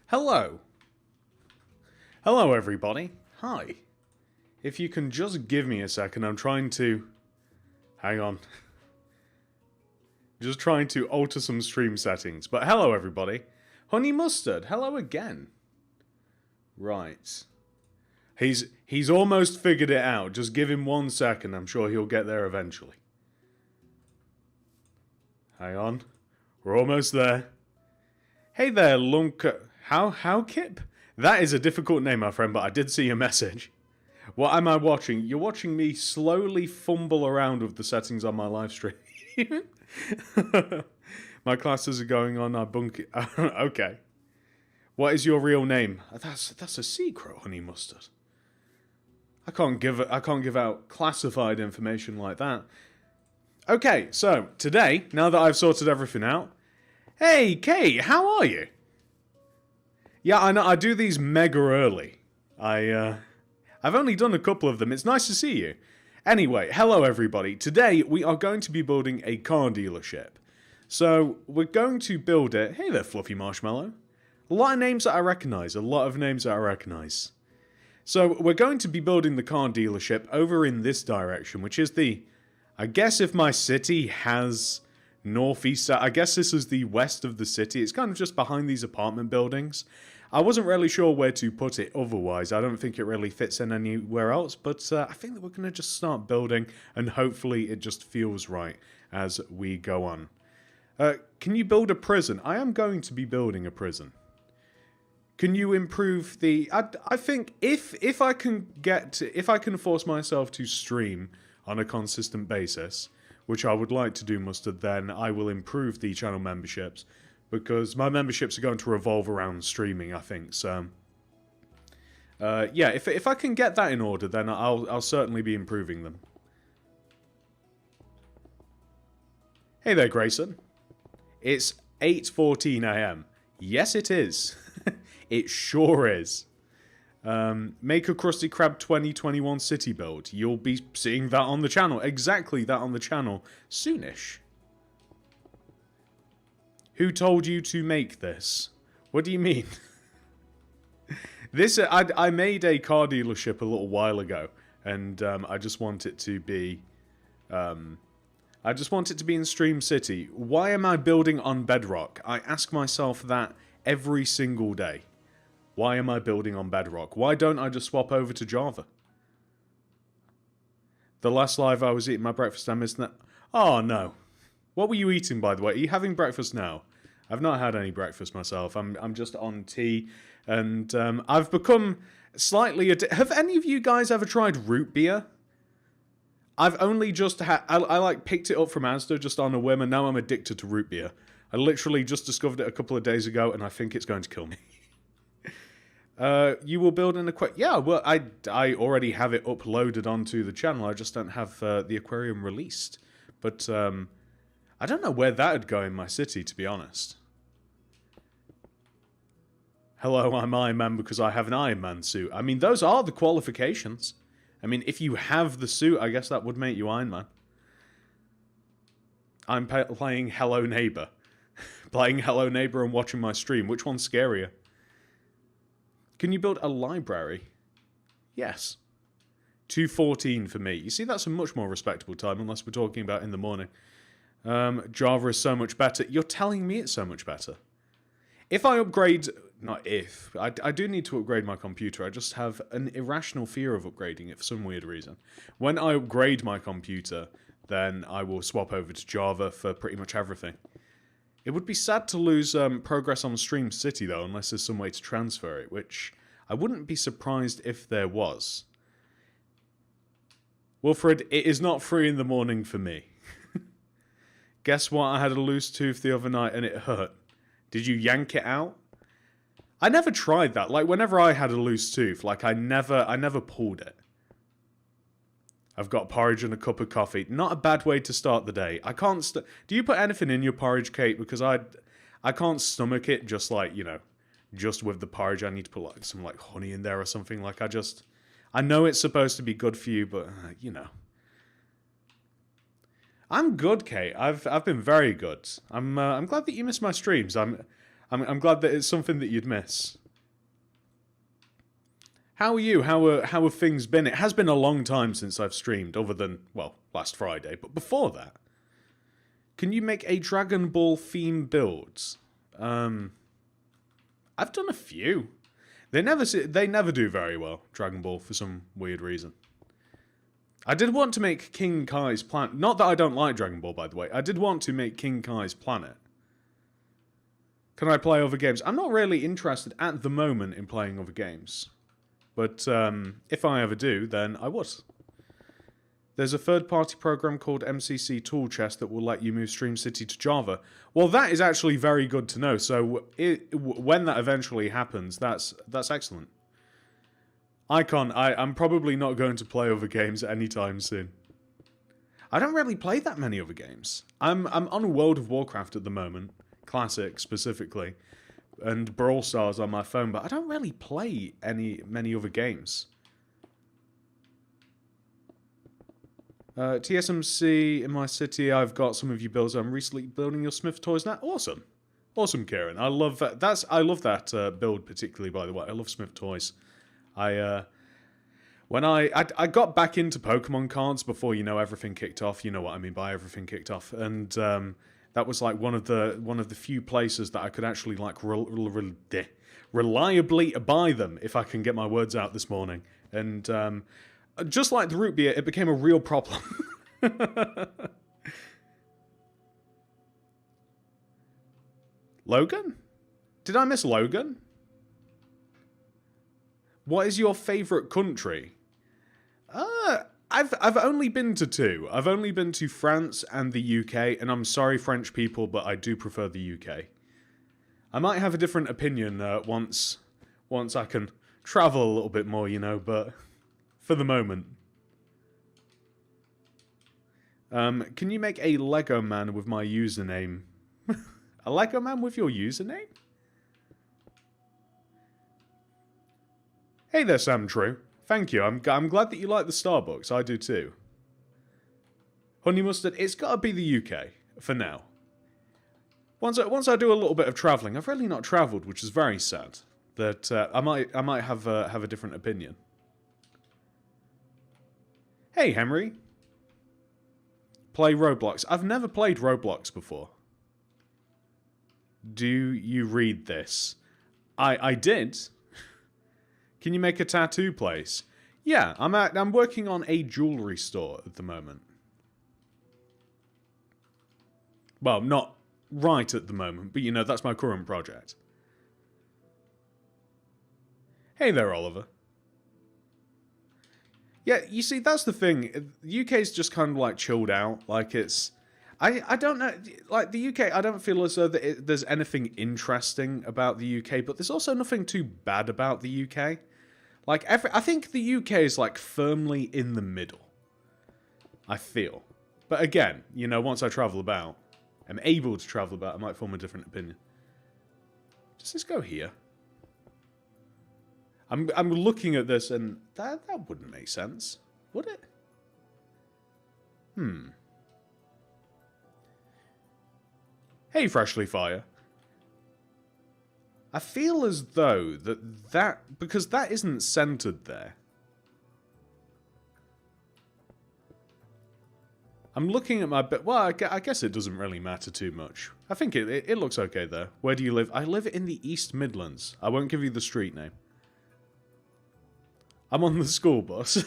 Hello. Hello, everybody. Hi. If you can just give me a second, I'm trying to... Hang on. Just trying to alter some stream settings. But hello, everybody. Honey Mustard, hello again. Right. He's almost figured it out. Just give him 1 second. I'm sure he'll get there eventually. Hang on. We're almost there. Hey there, Lunka... How Kip? That is a difficult name, my friend, but I did see your message. What am I watching? You're watching me slowly fumble around with the settings on my live stream. My classes are going on, I bunk it. Okay. What is your real name? That's a secret, Honey Mustard. I can't give out classified information like that. Okay, so today, now that I've sorted everything out, hey Kate, how are you? Yeah, I know, I do these mega early. I've only done a couple of them. It's nice to see you. Anyway, hello everybody. Today we are going to be building a car dealership. So we're going to build it. Hey there, Fluffy Marshmallow. A lot of names that I recognise. So we're going to be building the car dealership over in this direction, which is the... I guess if my city has northeast... I guess this is the west of the city. It's kind of just behind these apartment buildings. I wasn't really sure where to put it otherwise. I don't think it really fits in anywhere else, but I think that we're going to just start building, and hopefully it just feels right as we go on. Can you build a prison? I am going to be building a prison. Can you improve the... I think if I can force myself to stream on a consistent basis, which I would like to do, Mustard, then I will improve the channel memberships. Because my memberships are going to revolve around streaming, I think. So, yeah, if I can get that in order, then I'll certainly be improving them. Hey there, Grayson. It's 8:14 AM. Yes, it is. It sure is. Make a Krusty Krab 2021 city build. You'll be seeing that on the channel. Exactly that on the channel soonish. Who told you to make this? What do you mean? I made a car dealership a little while ago, and I just want it to be... I just want it to be in Stream City. Why am I building on Bedrock? I ask myself that every single day. Why am I building on Bedrock? Why don't I just swap over to Java? The last live I was eating my breakfast, I missed that. Oh, no. What were you eating, by the way? Are you having breakfast now? I've not had any breakfast myself. I'm just on tea, and I've become slightly... Have any of you guys ever tried root beer? I've only just had... I like picked it up from Asda just on a whim, and now I'm addicted to root beer. I literally just discovered it a couple of days ago, and I think it's going to kill me. You will build an aquarium... Yeah, well, I already have it uploaded onto the channel. I just don't have the aquarium released. But... I don't know where that would go in my city, to be honest. Hello, I'm Iron Man because I have an Iron Man suit. I mean, those are the qualifications. I mean, if you have the suit, I guess that would make you Iron Man. I'm playing Hello Neighbor. Playing Hello Neighbor and watching my stream. Which one's scarier? Can you build a library? Yes. 2:14 for me. You see, that's a much more respectable time, unless we're talking about in the morning. Java is so much better. You're telling me it's so much better. If I upgrade... Not if. I do need to upgrade my computer. I just have an irrational fear of upgrading it for some weird reason. When I upgrade my computer, then I will swap over to Java for pretty much everything. It would be sad to lose progress on Stream City, though, unless there's some way to transfer it, which I wouldn't be surprised if there was. Wilfred, it is not 3 in the morning for me. Guess what? I had a loose tooth the other night and it hurt. Did you yank it out? I never tried that. Like, whenever I had a loose tooth, like, I never pulled it. I've got porridge and a cup of coffee. Not a bad way to start the day. I can't... Do you put anything in your porridge, Kate? Because I can't stomach it just, like, you know, just with the porridge. I need to put, like, some, like, honey in there or something. Like, I know it's supposed to be good for you, but, you know... I'm good, Kate. I've been very good. I'm glad that you missed my streams. I'm glad that it's something that you'd miss. How are you? How have things been? It has been a long time since I've streamed, other than, well, last Friday. But before that, can you make a Dragon Ball theme builds? I've done a few. They never do very well, Dragon Ball, for some weird reason. I did want to make King Kai's planet. Not that I don't like Dragon Ball, by the way. I did want to make King Kai's planet. Can I play other games? I'm not really interested at the moment in playing other games. But if I ever do, then I would. There's a third-party program called MCC Tool Chest that will let you move Stream City to Java. Well, that is actually very good to know. So when that eventually happens, that's excellent. I'm probably not going to play other games anytime soon. I don't really play that many other games. I'm on World of Warcraft at the moment, Classic specifically, and Brawl Stars on my phone, but I don't really play many other games. TSMC in my city, I've got some of you builds. I'm recently building your Smith toys now. Awesome. Awesome, Kieran. I love that. I love that build particularly, by the way. I love Smith toys. When I got back into Pokemon cards before, you know, everything kicked off. You know what I mean by everything kicked off. And that was like one of the few places that I could actually like reliably buy them, if I can get my words out this morning. And just like the root beer, it became a real problem. Logan? Did I miss Logan? What is your favourite country? I've only been to two. I've only been to France and the UK, and I'm sorry, French people, but I do prefer the UK. I might have a different opinion once I can travel a little bit more, you know, but for the moment. Can you make a Lego man with my username? A Lego man with your username? Hey there, Sam True. Thank you. I'm glad that you like the Starbucks. I do too. Honey mustard. It's got to be the UK for now. Once I do a little bit of travelling, I've really not travelled, which is very sad. That I might have a different opinion. Hey, Henry. Play Roblox. I've never played Roblox before. Do you read this? I did. Can you make a tattoo place? Yeah, I'm working on a jewellery store at the moment. Well, not right at the moment, but you know, that's my current project. Hey there, Oliver. Yeah, you see, that's the thing. The UK's just kind of like chilled out. Like it's... I don't know, like the UK, I don't feel as though there's anything interesting about the UK, but there's also nothing too bad about the UK. Like, I think the UK is like firmly in the middle. I feel. But again, you know, once I travel about, I'm able to travel about, I might form a different opinion. Does this go here? I'm looking at this and that wouldn't make sense, would it? Hey, Freshly Fire. I feel as though because that isn't centered there. I'm looking at my bit. Well, I guess it doesn't really matter too much. I think it looks okay there. Where do you live? I live in the East Midlands. I won't give you the street name. I'm on the school bus.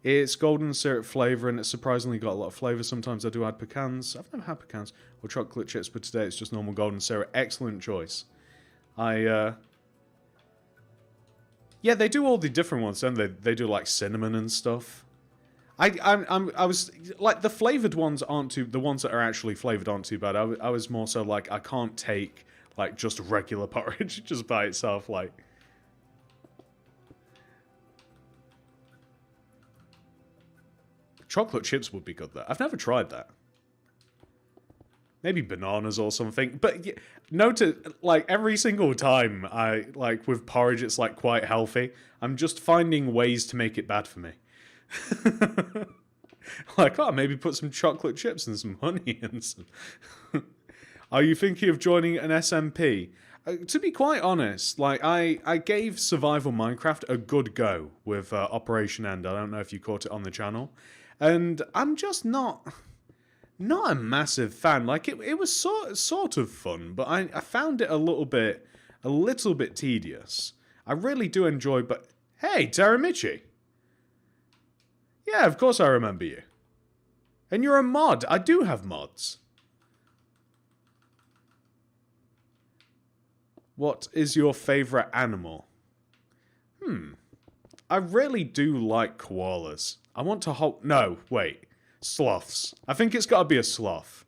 It's golden syrup flavour, and it's surprisingly got a lot of flavour. Sometimes I do add pecans. I've never had pecans or chocolate chips, but today it's just normal golden syrup. Excellent choice. Yeah, they do all the different ones, don't they? They do like cinnamon and stuff. I was like, the flavoured ones aren't too. The ones that are actually flavoured aren't too bad. I was more so like, I can't take like just regular porridge just by itself, like. Chocolate chips would be good there. I've never tried that. Maybe bananas or something. But notice, like, every single time I, like, with porridge, it's, like, quite healthy. I'm just finding ways to make it bad for me. Like, oh, maybe put some chocolate chips and some honey and some... Are you thinking of joining an SMP? To be quite honest, like I gave Survival Minecraft a good go with Operation End. I don't know if you caught it on the channel, and I'm just not a massive fan. Like it was sort of fun, but I found it a little bit tedious. I really do enjoy, but hey, Teramichi. Yeah, of course I remember you. And you're a mod. I do have mods. What is your favourite animal? I really do like koalas. I want to hold... No, wait. Sloths. I think it's got to be a sloth.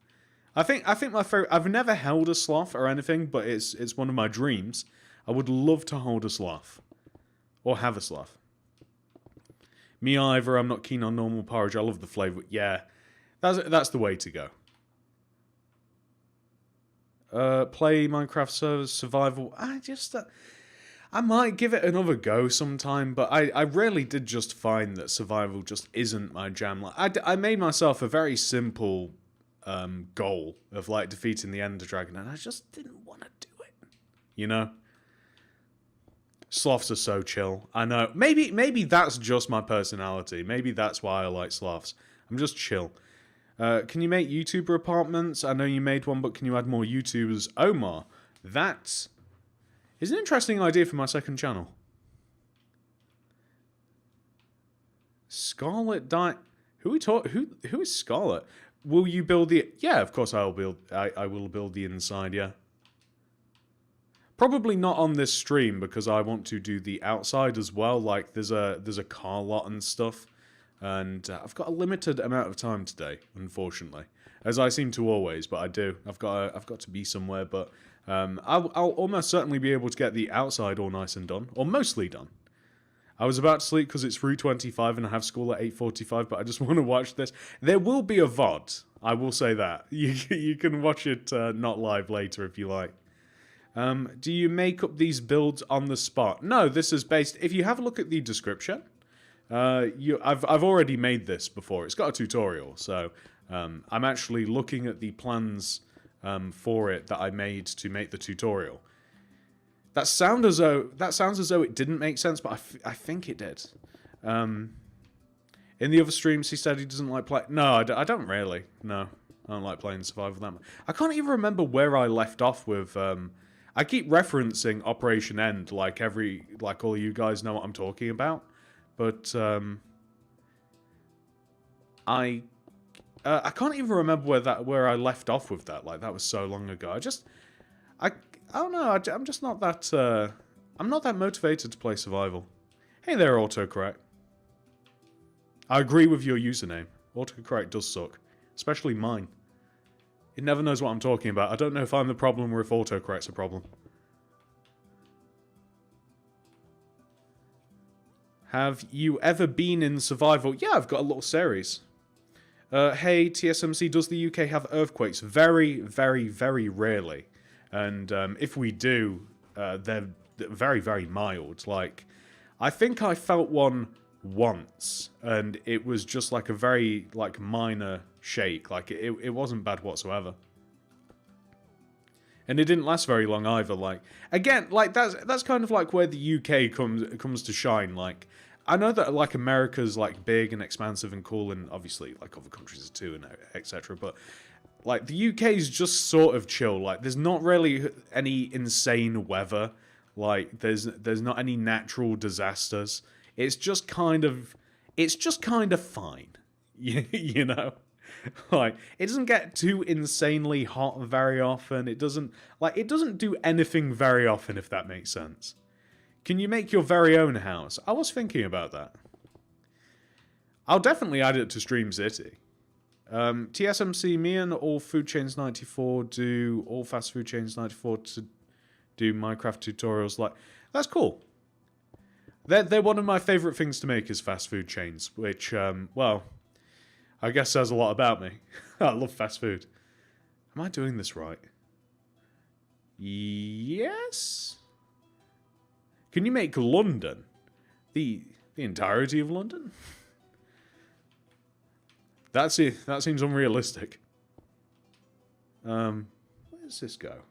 I think my favorite... I've never held a sloth or anything, but it's one of my dreams. I would love to hold a sloth. Or have a sloth. Me either. I'm not keen on normal porridge. I love the flavour. Yeah. That's the way to go. Play Minecraft servers, survival. I might give it another go sometime, but I really did just find that survival just isn't my jam. Like, I made myself a very simple goal of like defeating the Ender Dragon, and I just didn't want to do it. You know? Sloths are so chill. I know. Maybe that's just my personality. Maybe that's why I like sloths. I'm just chill. Can you make YouTuber apartments? I know you made one, but can you add more YouTubers? Omar, that is an interesting idea for my second channel. Scarlet Who is Scarlet? Will you build the... Yeah, of course I will build... I will build the inside, yeah. Probably not on this stream, because I want to do the outside as well. Like, there's a car lot and stuff. And I've got a limited amount of time today, unfortunately, as I seem to always. But I do. I've got to be somewhere. But I'll almost certainly be able to get the outside all nice and done, or mostly done. I was about to sleep because it's Route 25 and I have school at 8:45. But I just want to watch this. There will be a VOD. I will say that you can watch it not live later if you like. Do you make up these builds on the spot? No, this is based. If you have a look at the description. I've already made this before. It's got a tutorial, so I'm actually looking at the plans for it that I made to make the tutorial. That sounds as though it didn't make sense, but I think it did. In the other streams, he said he doesn't like play. No, I don't really. No, I don't like playing survival that much. I can't even remember where I left off with. I keep referencing Operation End, like all of you guys know what I'm talking about. But I can't even remember where I left off with that. Like, that was so long ago. I don't know. I'm just not that. I'm not that motivated to play survival. Hey there, autocorrect. I agree with your username. Autocorrect does suck, especially mine. It never knows what I'm talking about. I don't know if I'm the problem or if autocorrect's a problem. Have you ever been in survival? Yeah, I've got a little series. Hey, TSMC, does the UK have earthquakes? Very, very, very rarely. And if we do, they're very, very mild. Like, I think I felt one once, and it was just like a very, like, minor shake. Like, it wasn't bad whatsoever. And it didn't last very long either. Like, again, like, that's kind of like where the UK comes to shine. Like, I know that, like, America's, like, big and expansive and cool, and obviously, like, other countries are too, and etc. But, like, the UK's just sort of chill. Like, there's not really any insane weather. Like, there's not any natural disasters. It's just kind of fine. You know? Like, it doesn't get too insanely hot very often. It doesn't do anything very often, if that makes sense. Can you make your very own house? I was thinking about that. I'll definitely add it to Stream City. TSMC, me and all food chains 94 do all fast food chains 94 to do Minecraft tutorials. Like, that's cool. They're one of my favorite things to make is fast food chains, which well, I guess says a lot about me. I love fast food. Am I doing this right? Yes. Can you make London? The entirety of London? That seems unrealistic. does this go?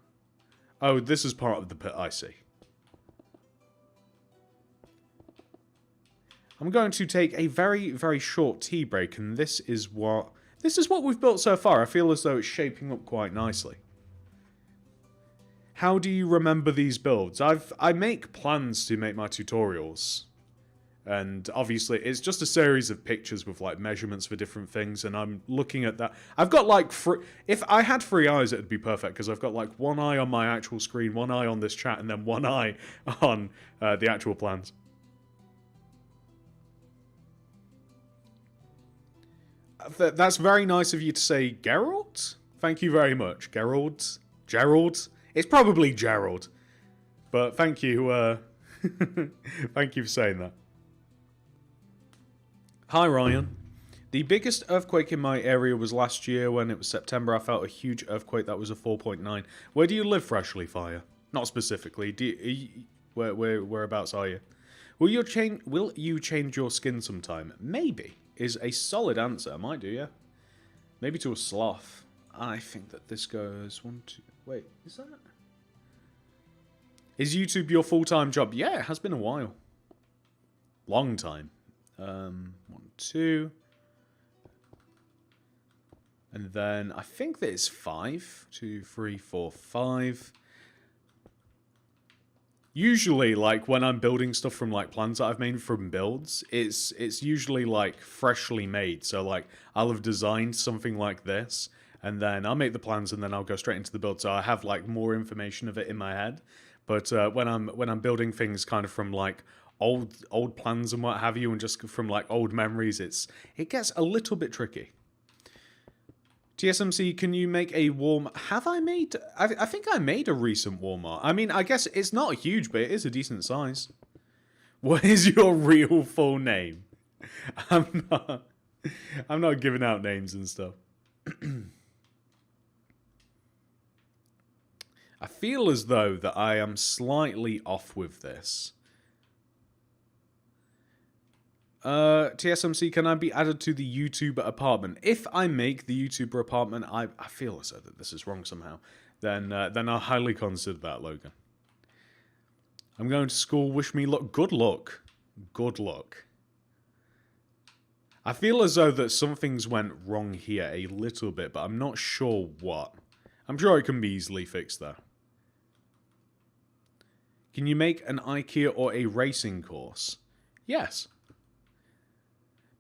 Oh, this is part of the pit, I see. I'm going to take a very, very short tea break, and this is what we've built so far. I feel as though it's shaping up quite nicely. How do you remember these builds? I make plans to make my tutorials. And obviously, it's just a series of pictures with, like, measurements for different things, and I'm looking at that. I've got, like, if I had 3 eyes, it'd be perfect, because I've got, like, 1 eye on my actual screen, 1 eye on this chat, and then 1 eye on the actual plans. That's very nice of you to say, Geralt? Thank you very much. Gerald? Gerald? It's probably Gerald. But thank you, thank you for saying that. Hi, Ryan. The biggest earthquake in my area was last year when it was September. I felt a huge earthquake that was a 4.9. Where do you live, Freshly Fire? Not specifically. Whereabouts are you? Will you change your skin sometime? Maybe is a solid answer. I might do, yeah. Maybe to a sloth. I think that this goes 1, 2. Wait, is that? Is YouTube your full-time job? Yeah, it has been a while. Long time. 1, 2. And then I think that it's 5. 2, 3, 4, 5. Usually, like, when I'm building stuff from, like, plans that I've made from builds, it's usually, like, freshly made. So, like, I'll have designed something like this, and then I'll make the plans, and then I'll go straight into the build. So I have, like, more information of it in my head. But when I'm building things kind of from, like, old plans and what have you, and just from, like, old memories, it gets a little bit tricky. TSMC, can you make a warm... Have I made... I think I made a recent Walmart. I mean, I guess it's not huge, but it is a decent size. What is your real full name? I'm not giving out names and stuff. I feel as though that I am slightly off with this. TSMC, can I be added to the YouTuber apartment? If I make the YouTuber apartment, I feel as though that this is wrong somehow. Then I'll highly consider that, Logan. I'm going to school. Wish me luck. Good luck. Good luck. I feel as though that some things went wrong here a little bit, but I'm not sure what. I'm sure it can be easily fixed, though. Can you make an IKEA or a racing course? Yes.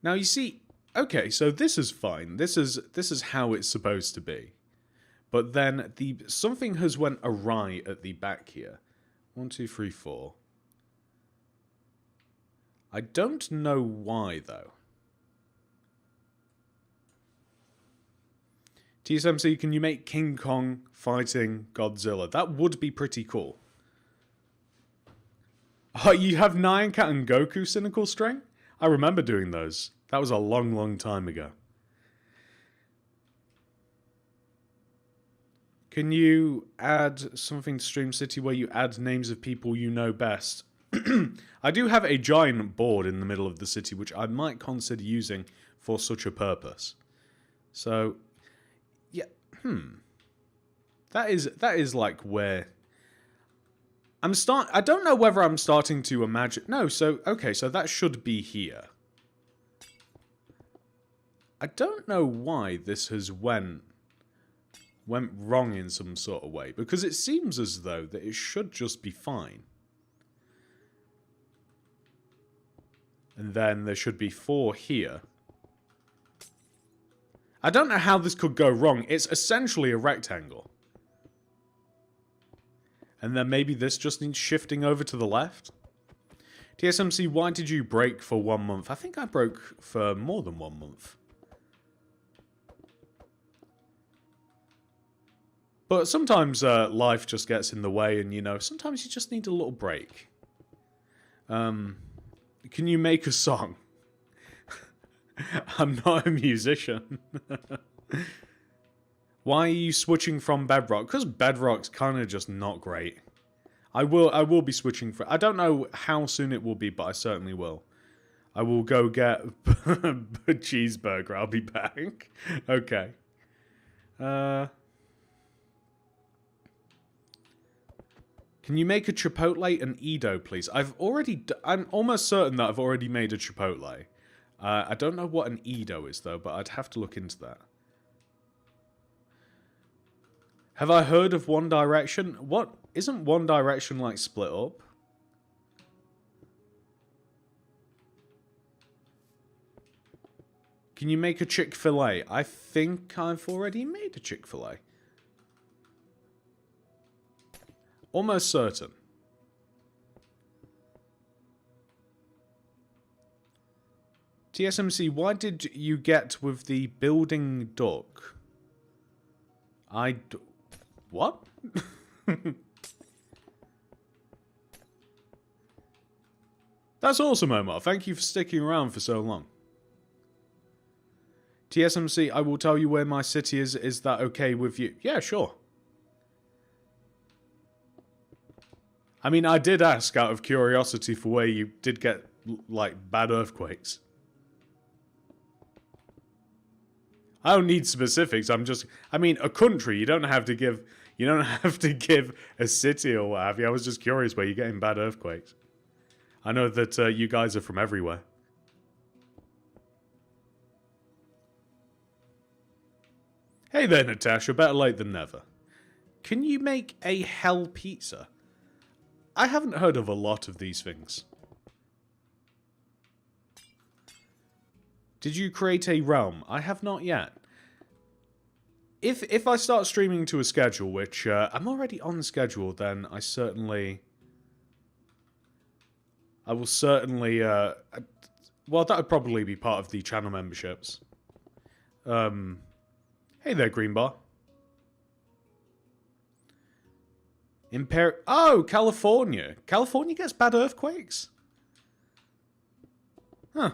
Now, you see, okay, so this is fine. This is how it's supposed to be. But then something has went awry at the back here. 1, 2, 3, 4. I don't know why, though. TSMC, can you make King Kong fighting Godzilla? That would be pretty cool. Oh, you have Nyan Cat and Goku Cynical String? I remember doing those. That was a long, long time ago. Can you add something to Stream City where you add names of people you know best? I do have a giant board in the middle of the city, which I might consider using for such a purpose. So, yeah, That is like where... I don't know whether I'm starting to imagine... No, so, okay, so that should be here. I don't know why this has went wrong in some sort of way, because it seems as though that it should just be fine. And then there should be 4 here. I don't know how this could go wrong. It's essentially a rectangle. And then maybe this just needs shifting over to the left. TSMC, why did you break for 1 month? I think I broke for more than 1 month. But sometimes life just gets in the way, and, you know, sometimes you just need a little break. Can you make a song? I'm not a musician. Why are you switching from Bedrock? Because Bedrock's kind of just not great. I will be switching for... I don't know how soon it will be, but I certainly will. I will go get a cheeseburger. I'll be back. Okay. Can you make a Chipotle and Edo, please? I'm almost certain that I've already made a Chipotle. I don't know what an Edo is, though, but I'd have to look into that. Have I heard of One Direction? What? Isn't One Direction, like, split up? Can you make a Chick-fil-A? I think I've already made a Chick-fil-A. Almost certain. TSMC, why did you get with the building duck? What? That's awesome, Omar. Thank you for sticking around for so long. TSMC, I will tell you where my city is. Is that okay with you? Yeah, sure. I mean, I did ask out of curiosity for where you did get, like, bad earthquakes. I don't need specifics. I mean, a country. You don't have to give a city or what have you. I was just curious where you're getting bad earthquakes. I know that you guys are from everywhere. Hey there, Natasha. Better late than never. Can you make a hell pizza? I haven't heard of a lot of these things. Did you create a realm? I have not yet. If I start streaming to a schedule, which I'm already on schedule, then I will certainly, well, that would probably be part of the channel memberships. Hey there, Greenbar. Oh, California. California gets bad earthquakes? Huh.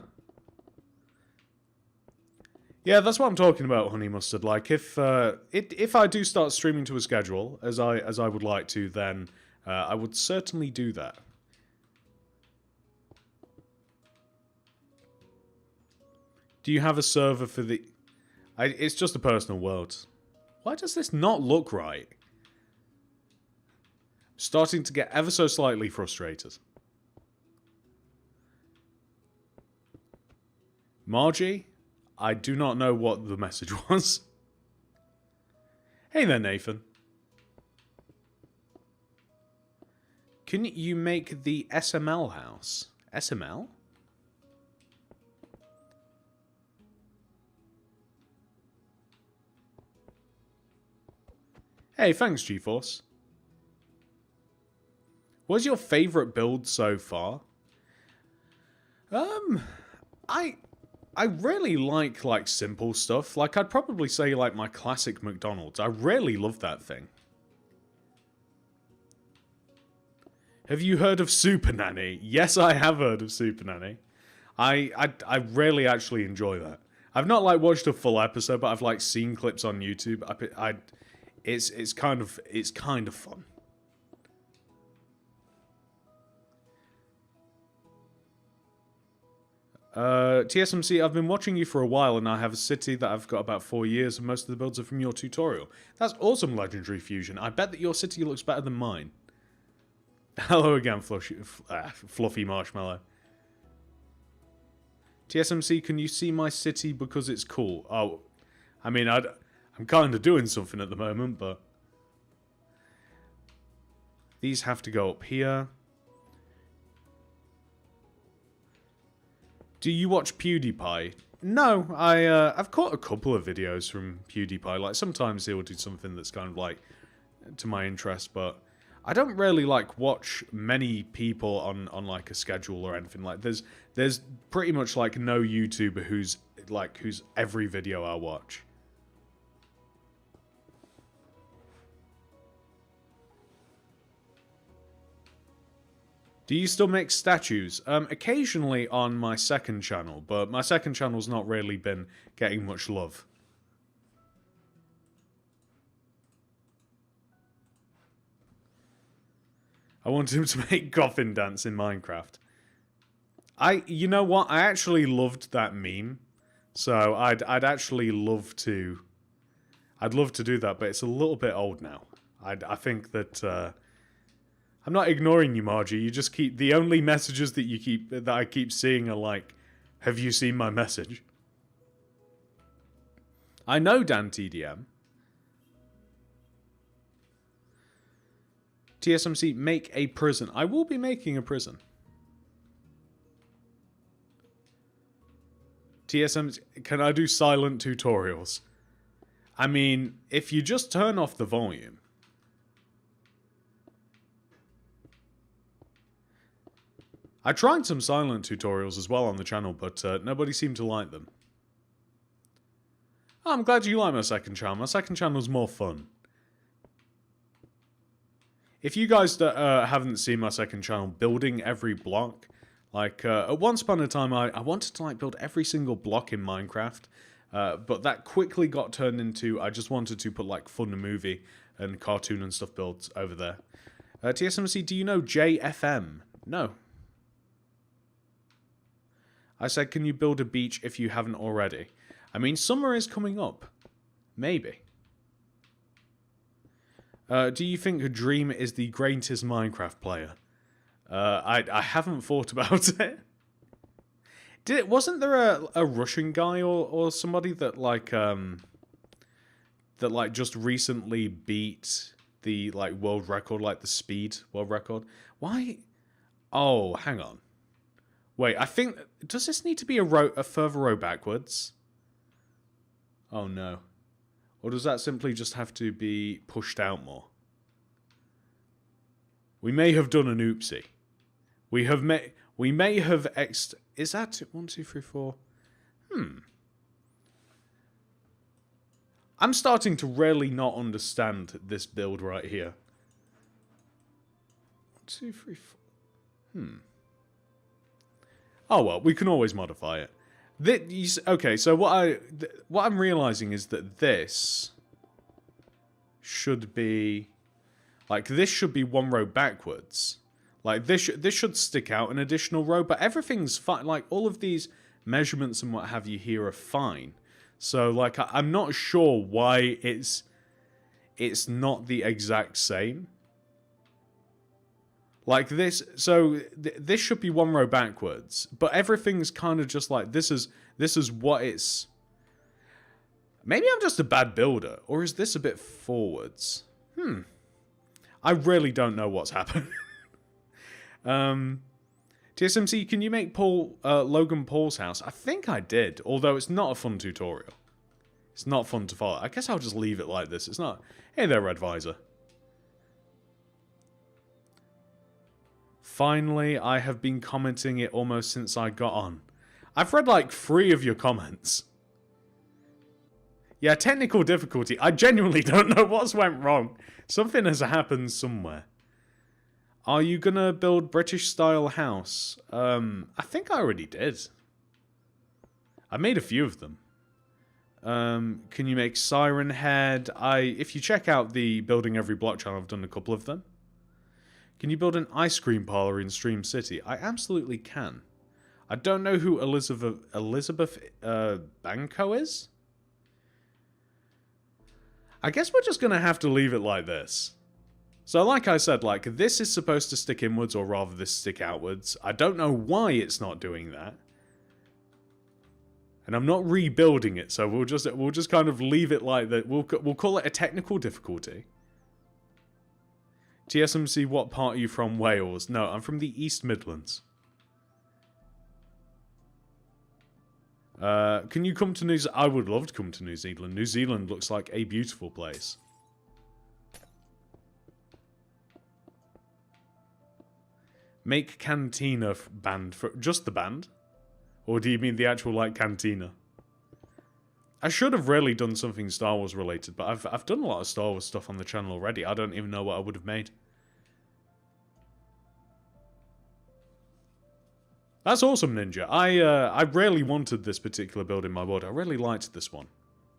Yeah, that's what I'm talking about, Honey Mustard. Like, if I do start streaming to a schedule, as I would like to, then I would certainly do that. Do you have a server for the... it's just a personal world. Why does this not look right? Starting to get ever so slightly frustrated. Margie? I do not know what the message was. Hey there, Nathan. Can you make the SML house? SML? Hey, thanks, GeForce. What's your favorite build so far? I really like simple stuff. Like, I'd probably say, like, my classic McDonald's. I really love that thing. Have you heard of Super Nanny? Yes, I have heard of Super Nanny. I really actually enjoy that. I've not, like, watched a full episode, but I've, like, seen clips on YouTube. It's kind of fun. TSMC, I've been watching you for a while and I have a city that I've got about 4 years and most of the builds are from your tutorial. That's awesome, Legendary Fusion. I bet that your city looks better than mine. Hello again, Fluffy Marshmallow. TSMC, can you see my city because it's cool? Oh, I mean, I'm kind of doing something at the moment, but... These have to go up here. Do you watch PewDiePie? No, I've caught a couple of videos from PewDiePie. Like, sometimes he'll do something that's kind of, like, to my interest, but I don't really, like, watch many people on like, a schedule or anything. Like, there's pretty much, like, no YouTuber whose every video I watch. Do you still make statues? Occasionally on my second channel, but my second channel's not really been getting much love. I want him to make Coffin Dance in Minecraft. You know what? I actually loved that meme, so I'd actually love to... I'd love to do that, but it's a little bit old now. I think that... I'm not ignoring you, Margie. You just keep... The only messages that I keep seeing are like, have you seen my message? I know, Dan TDM. TSMC, make a prison. I will be making a prison. TSMC, can I do silent tutorials? I mean, if you just turn off the volume. I tried some silent tutorials as well on the channel, but nobody seemed to like them. Oh, I'm glad you like my second channel. My second channel's more fun. If you guys haven't seen my second channel, building every block, like, at once upon a time, I wanted to, like, build every single block in Minecraft, but that quickly got turned into, I just wanted to put, like, fun movie and cartoon and stuff builds over there. TSMC, do you know JFM? No. I said, can you build a beach if you haven't already? I mean, summer is coming up. Maybe. Do you think Dream is the greatest Minecraft player? I haven't thought about it. Wasn't there a Russian guy or somebody that like just recently beat the like world record, like the speed world record? Why? Oh, hang on. Wait, I think... Does this need to be a further row backwards? Oh, no. Or does that simply just have to be pushed out more? We may have done an oopsie. We may have Is that 1, 2, 3, 4? I'm starting to really not understand this build right here. 1, 2, 3, 4. Oh well, we can always modify it. Okay, so what I'm realizing is that this should be like this should be 1 row backwards. Like this should stick out an additional row, but everything's fine. Like all of these measurements and what have you here are fine. So like I'm not sure why it's not the exact same. Like this, so this should be 1 row backwards, but everything's kind of just like this is what it's. Maybe I'm just a bad builder, or is this a bit forwards? I really don't know what's happened. TSMC, can you make Logan Paul's house? I think I did, although it's not a fun tutorial. It's not fun to follow. I guess I'll just leave it like this. It's not. Hey there, Red Visor. Finally, I have been commenting it almost since I got on. I've read like 3 of your comments. Yeah, technical difficulty. I genuinely don't know what's went wrong. Something has happened somewhere. Are you gonna build British-style house? I think I already did. I made a few of them. Can you make Siren Head? If you check out the Building Every Block channel, I've done a couple of them. Can you build an ice cream parlor in Stream City? I absolutely can. I don't know who Elizabeth Banco is. I guess we're just going to have to leave it like this. So like I said, like this is supposed to stick inwards or rather this stick outwards. I don't know why it's not doing that. And I'm not rebuilding it, so we'll just kind of leave it like that. We'll call it a technical difficulty. TSMC, what part are you from? Wales? No, I'm from the East Midlands. Can you come to New Zealand? I would love to come to New Zealand. New Zealand looks like a beautiful place. Make Cantina band for just the band? Or do you mean the actual, like, Cantina? I should have really done something Star Wars related, but I've done a lot of Star Wars stuff on the channel already. I don't even know what I would have made. That's awesome, Ninja. I really wanted this particular build in my world. I really liked this one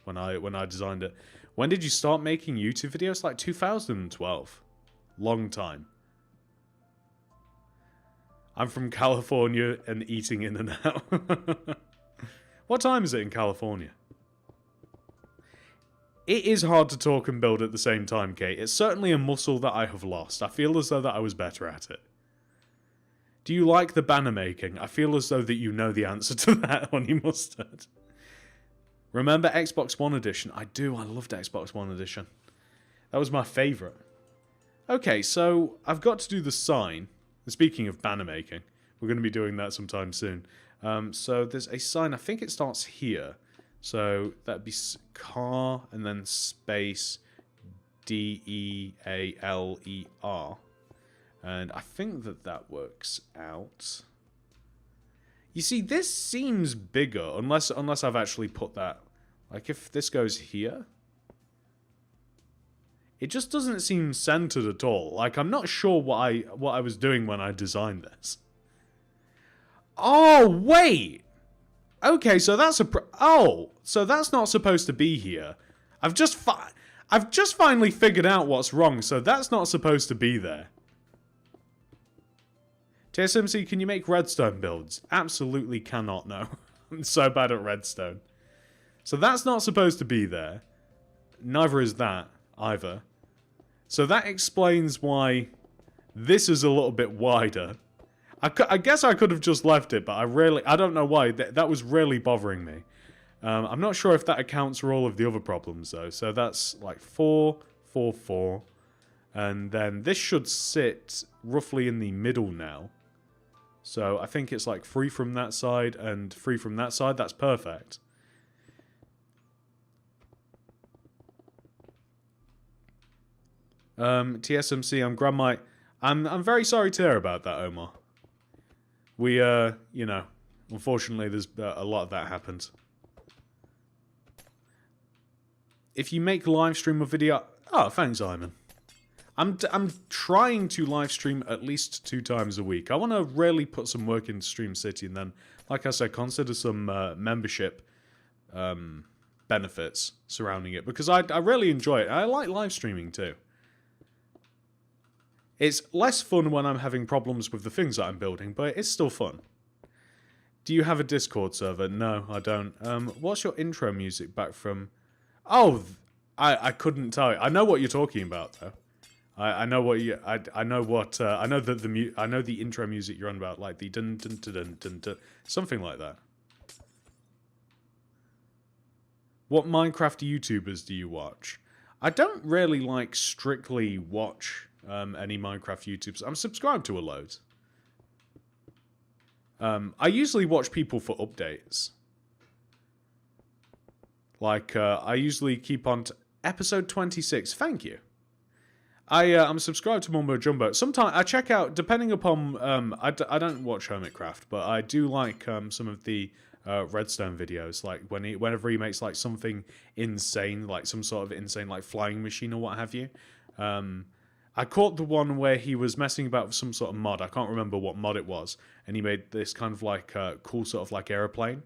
when I designed it. When did you start making YouTube videos? Like 2012. Long time. I'm from California and eating in and out. What time is it in California? It is hard to talk and build at the same time, Kate. It's certainly a muscle that I have lost. I feel as though that I was better at it. Do you like the banner making? I feel as though that you know the answer to that, Honey Mustard. Remember Xbox One Edition? I do. I loved Xbox One Edition. That was my favourite. Okay, so I've got to do the sign. Speaking of banner making, we're going to be doing that sometime soon. So there's a sign. I think it starts here. So that'd be car and then space DEALER. And I think that that works out. You see, this seems bigger, unless I've actually put that. Like, if this goes here, it just doesn't seem centered at all. Like, I'm not sure what I was doing when I designed this. Oh, wait! Okay, so that's so that's not supposed to be here. I've just finally figured out what's wrong, so that's not supposed to be there. TSMC, can you make redstone builds? Absolutely cannot, no. I'm so bad at redstone. So that's not supposed to be there. Neither is that, either. So that explains why this is a little bit wider. I guess I could have just left it, but I don't know why. That was really bothering me. I'm not sure if that accounts for all of the other problems, though. So that's like 4, 4, 4. And then this should sit roughly in the middle now. So I think it's like 3 from that side and 3 from that side. That's perfect. TSMC, I'm very sorry to hear about that, Omar. We, you know, unfortunately there's a lot of that happened. If you make live stream a video... Oh, thanks, Iman. I'm trying to live stream at least 2 times a week. I want to really put some work into Stream City and then, like I said, consider some membership benefits surrounding it. Because I really enjoy it. I like live streaming too. It's less fun when I'm having problems with the things that I'm building, but it's still fun. Do you have a Discord server? No, I don't. What's your intro music back from? Oh, I couldn't tell you. I know what you're talking about though. I know what you. I know what. I know that I know the intro music you're on about, like the dun dun dun dun dun dun, something like that. What Minecraft YouTubers do you watch? I don't really like strictly watch any Minecraft YouTubers. I'm subscribed to a load. I usually watch people for updates. Like, I usually keep on to episode 26. Thank you. I'm subscribed to Mumbo Jumbo. Sometimes I check out, depending upon, I don't watch Hermitcraft, but I do like some of the Redstone videos. Like whenever he makes like something insane, like some sort of insane like flying machine or what have you. I caught the one where he was messing about with some sort of mod. I can't remember what mod it was, and he made this kind of like cool sort of like aeroplane.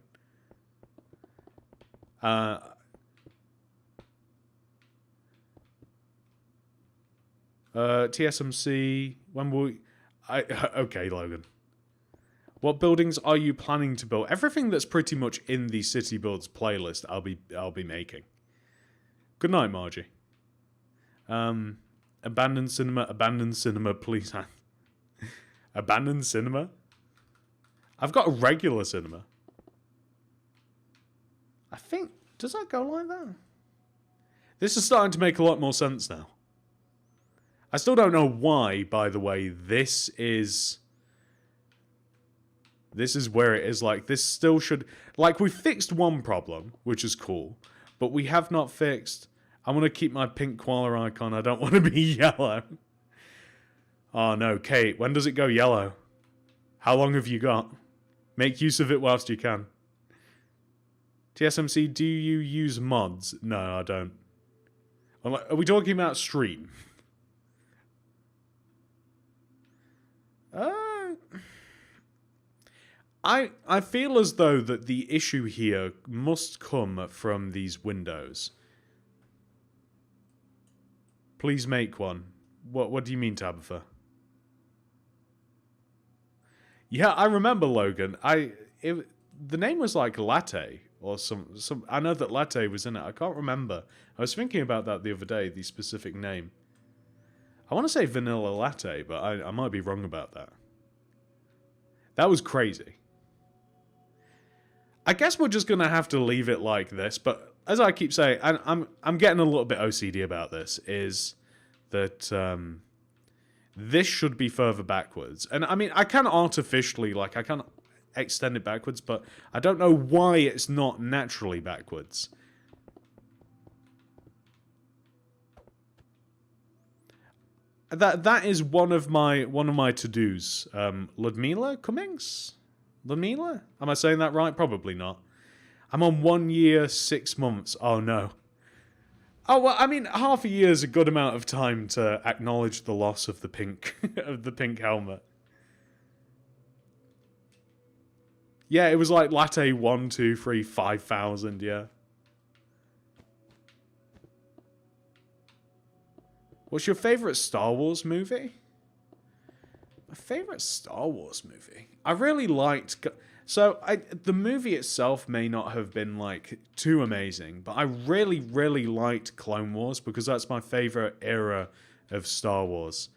TSMC, when will we... okay, Logan. What buildings are you planning to build? Everything that's pretty much in the City Builds playlist, I'll be making. Good night, Margie. Abandoned cinema, please. Abandoned cinema? I've got a regular cinema. I think... Does that go like that? This is starting to make a lot more sense now. I still don't know why, by the way, this is where it is. Like, this still should... Like, we fixed one problem, which is cool, but we have not fixed... I want to keep my pink koala icon. I don't want to be yellow. Oh, no, Kate, when does it go yellow? How long have you got? Make use of it whilst you can. TSMC, do you use mods? No, I don't. Are we talking about stream? I feel as though that the issue here must come from these windows. Please make one. What do you mean, Tabitha? Yeah, I remember Logan. The name was like Latte or some. I know that latte was in it. I can't remember. I was thinking about that the other day. The specific name. I want to say vanilla latte, but I might be wrong about that. That was crazy. I guess we're just gonna have to leave it like this. But as I keep saying, I'm getting a little bit OCD about this. Is that this should be further backwards? And I mean, I can artificially, like, I can extend it backwards, but I don't know why it's not naturally backwards. That is one of my to-dos. Ludmila Cummings? Ludmila? Am I saying that right? Probably not. I'm on 1 year, 6 months. Oh no. Oh well, I mean, half a year is a good amount of time to acknowledge the loss of the pink of the pink helmet. Yeah, it was like latte 1, 2, 3, 5,000. Yeah. What's your favorite Star Wars movie? My favorite Star Wars movie? I really liked... So, the movie itself may not have been, like, too amazing, but I really, really liked Clone Wars because that's my favorite era of Star Wars.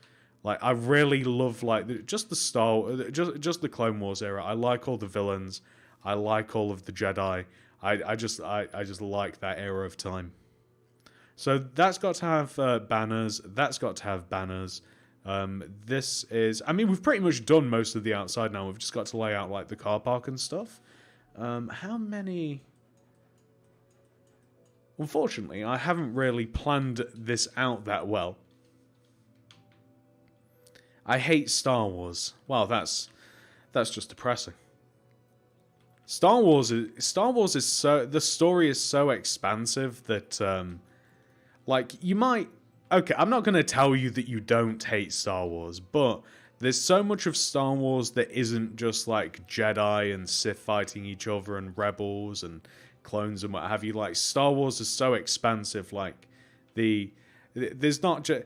Like, I really love, like, just the Clone Wars era. I like all the villains. I like all of the Jedi. I just like that era of time. So that's got to have banners. That's got to have banners. This is... I mean, we've pretty much done most of the outside now. We've just got to lay out, like, the car park and stuff. How many... Unfortunately, I haven't really planned this out that well. I hate Star Wars. Wow, that's just depressing. Star Wars is so... The story is so expansive that... like, you might... Okay, I'm not going to tell you that you don't hate Star Wars, but there's so much of Star Wars that isn't just, like, Jedi and Sith fighting each other and rebels and clones and what have you. Like, Star Wars is so expansive, like, there's not just...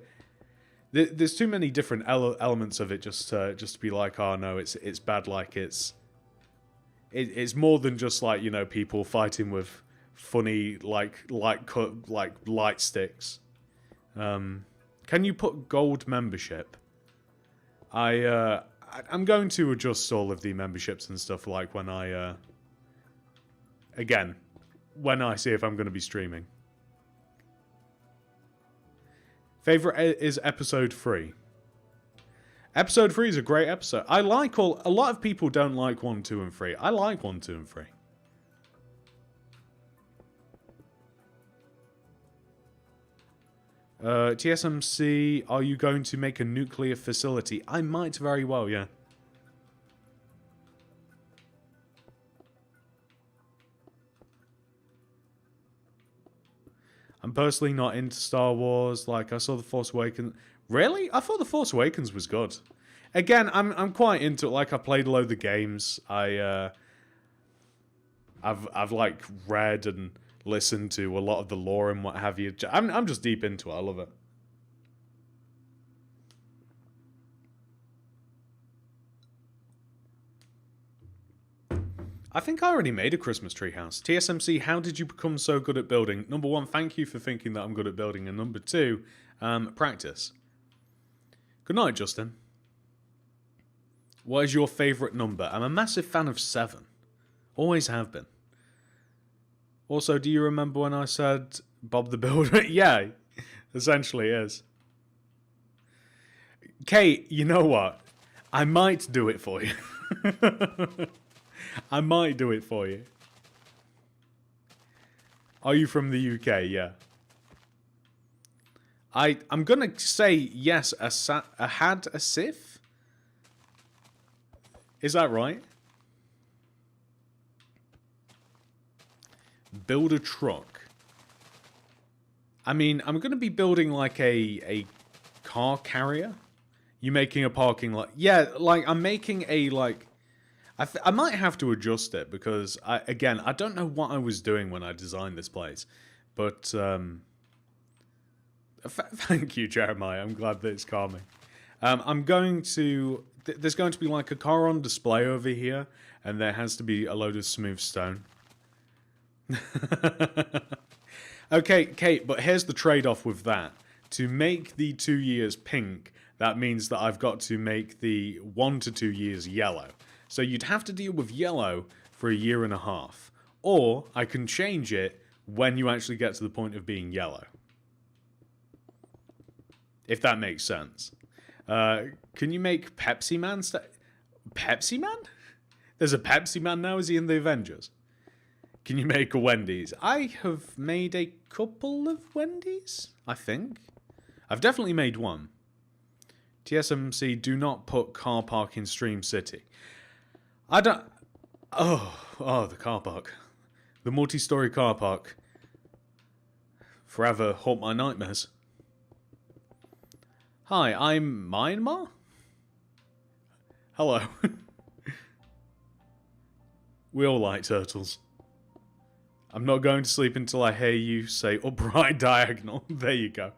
There's too many different elements of it just to be like, oh, no, it's bad, like, it's more than just, like, you know, people fighting with funny, like light sticks. Can you put gold membership? I'm going to adjust all of the memberships and stuff, like, when I again, when I see if I'm going to be streaming. Favorite is episode 3. Episode 3 is a great episode. I like a lot of people don't like 1, 2, and 3. I like 1, 2, and 3. TSMC, are you going to make a nuclear facility? I might very well, yeah. I'm personally not into Star Wars. Like, I saw The Force Awakens. Really? I thought The Force Awakens was good. Again, I'm quite into it. Like, I played a load of the games. I've like read and listened to a lot of the lore and what have you. I'm just deep into it. I love it. I think I already made a Christmas tree house. TSMC, how did you become so good at building? Number 1, thank you for thinking that I'm good at building. And number 2, practice. Good night, Justin. What is your favourite number? I'm a massive fan of 7. Always have been. Also, do you remember when I said Bob the Builder? Yeah, essentially is. Kate, you know what? I might do it for you. I might do it for you. Are you from the UK? Yeah. I'm gonna say yes. A Sith? Is that right? Build a truck. I mean, I'm gonna be building like a car carrier. You making a parking lot? Yeah, like I'm making a like. I might have to adjust it because again I don't know what I was doing when I designed this place, but thank you, Jeremiah. I'm glad that it's calming. I'm going to. There's going to be like a car on display over here, and there has to be a load of smooth stone. Okay, Kate, but here's the trade-off with that. To make the 2 years pink, that means that I've got to make the 1 to 2 years yellow. So you'd have to deal with yellow for a year and a half. Or I can change it when you actually get to the point of being yellow. If that makes sense. Can you make Pepsi Man Pepsi Man? There's a Pepsi Man now? Is he in the Avengers? Can you make a Wendy's? I have made a couple of Wendy's, I think. I've definitely made one. TSMC, do not put car park in Stream City. I don't... Oh, the car park. The multi-story car park. Forever haunt my nightmares. Hi, I'm Myanmar? Hello. We all like turtles. I'm not going to sleep until I hear you say upright diagonal. There you go.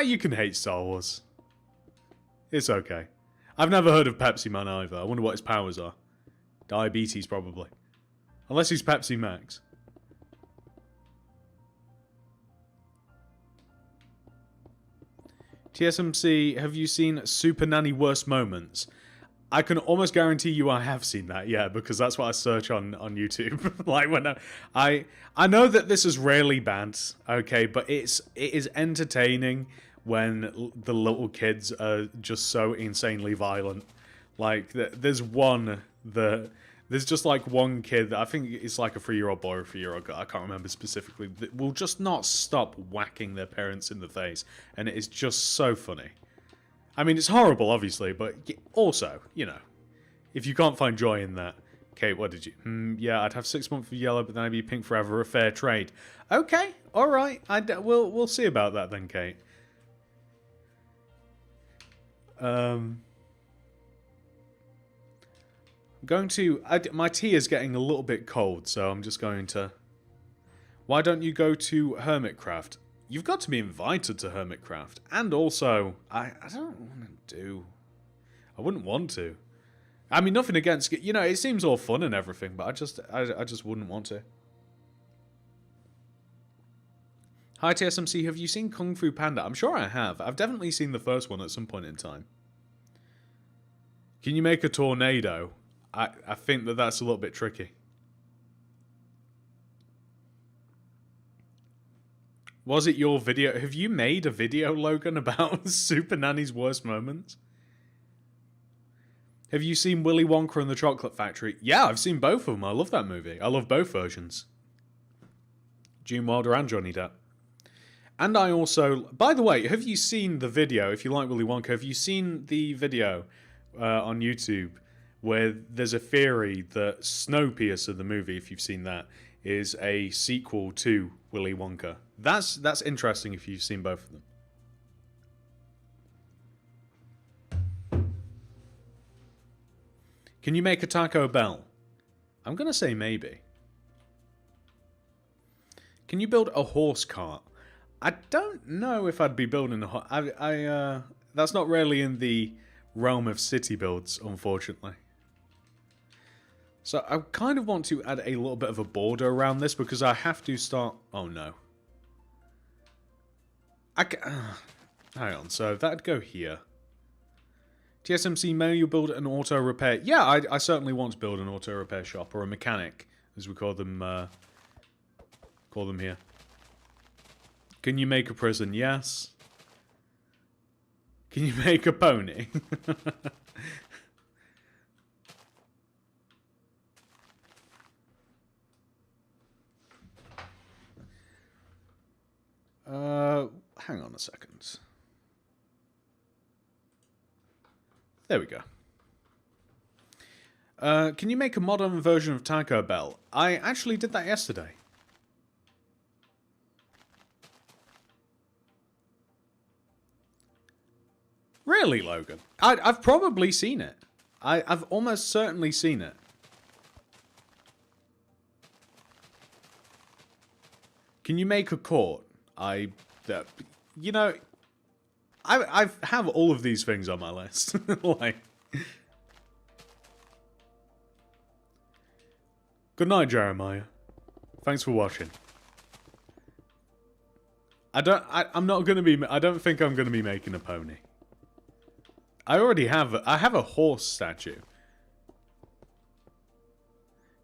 You can hate Star Wars. It's okay. I've never heard of Pepsi Man either. I wonder what his powers are. Diabetes, probably. Unless he's Pepsi Max. TSMC, have you seen Super Nanny Worst Moments? I can almost guarantee you I have seen that, yeah, because that's what I search on YouTube. Like when I know that this is rarely bad, okay, but it is entertaining when the little kids are just so insanely violent. Like there's just like one kid that I think it's like a 3-year-old boy or a 3-year-old girl, I can't remember specifically, that will just not stop whacking their parents in the face, and it is just so funny. I mean, it's horrible, obviously, but also, you know, if you can't find joy in that. Kate, what did you... yeah, I'd have 6 months for yellow, but then I'd be pink forever, a fair trade. Okay, alright, we'll see about that then, Kate. I'm going to... my tea is getting a little bit cold, so I'm just going to... Why don't you go to Hermitcraft? You've got to be invited to Hermitcraft. And also, I don't want to do... I wouldn't want to. I mean, nothing against... You know, it seems all fun and everything, but I just wouldn't want to. Hi, TSMC. Have you seen Kung Fu Panda? I'm sure I have. I've definitely seen the first one at some point in time. Can you make a tornado? I think that's a little bit tricky. Was it your video? Have you made a video, Logan, about Super Nanny's worst moments? Have you seen Willy Wonka and the Chocolate Factory? Yeah, I've seen both of them. I love that movie. I love both versions. Gene Wilder and Johnny Depp. And I also... By the way, have you seen the video, if you like Willy Wonka, have you seen the video on YouTube where there's a theory that Snowpiercer, the movie, if you've seen that, is a sequel to Willy Wonka? That's interesting if you've seen both of them. Can you make a Taco Bell? I'm gonna say maybe. Can you build a horse cart? I don't know if I'd be building a horse. That's not really in the realm of city builds, unfortunately. So I kind of want to add a little bit of a border around this because I have to start... Oh no. Hang on, so that'd go here. TSMC, may you build an auto repair? Yeah, I certainly want to build an auto repair shop, or a mechanic, as we call them here. Can you make a prison? Yes. Can you make a pony? Hang on a second. There we go. Can you make a modern version of Taco Bell? I actually did that yesterday. Really, Logan? I've probably seen it. I've almost certainly seen it. Can you make a court? You know, I have all of these things on my list. Like, Good night, Jeremiah. Thanks for watching. I don't think I'm gonna be making a pony. I have a horse statue.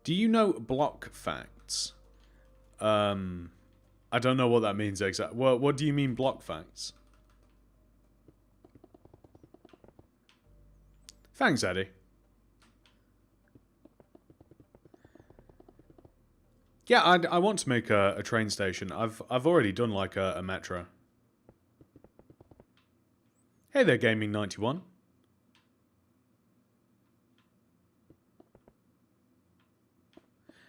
Do you know block facts? I don't know what that means exactly. What do you mean block facts? Thanks, Eddie. Yeah, I want to make a train station. I've already done like a metro. Hey there, Gaming 91.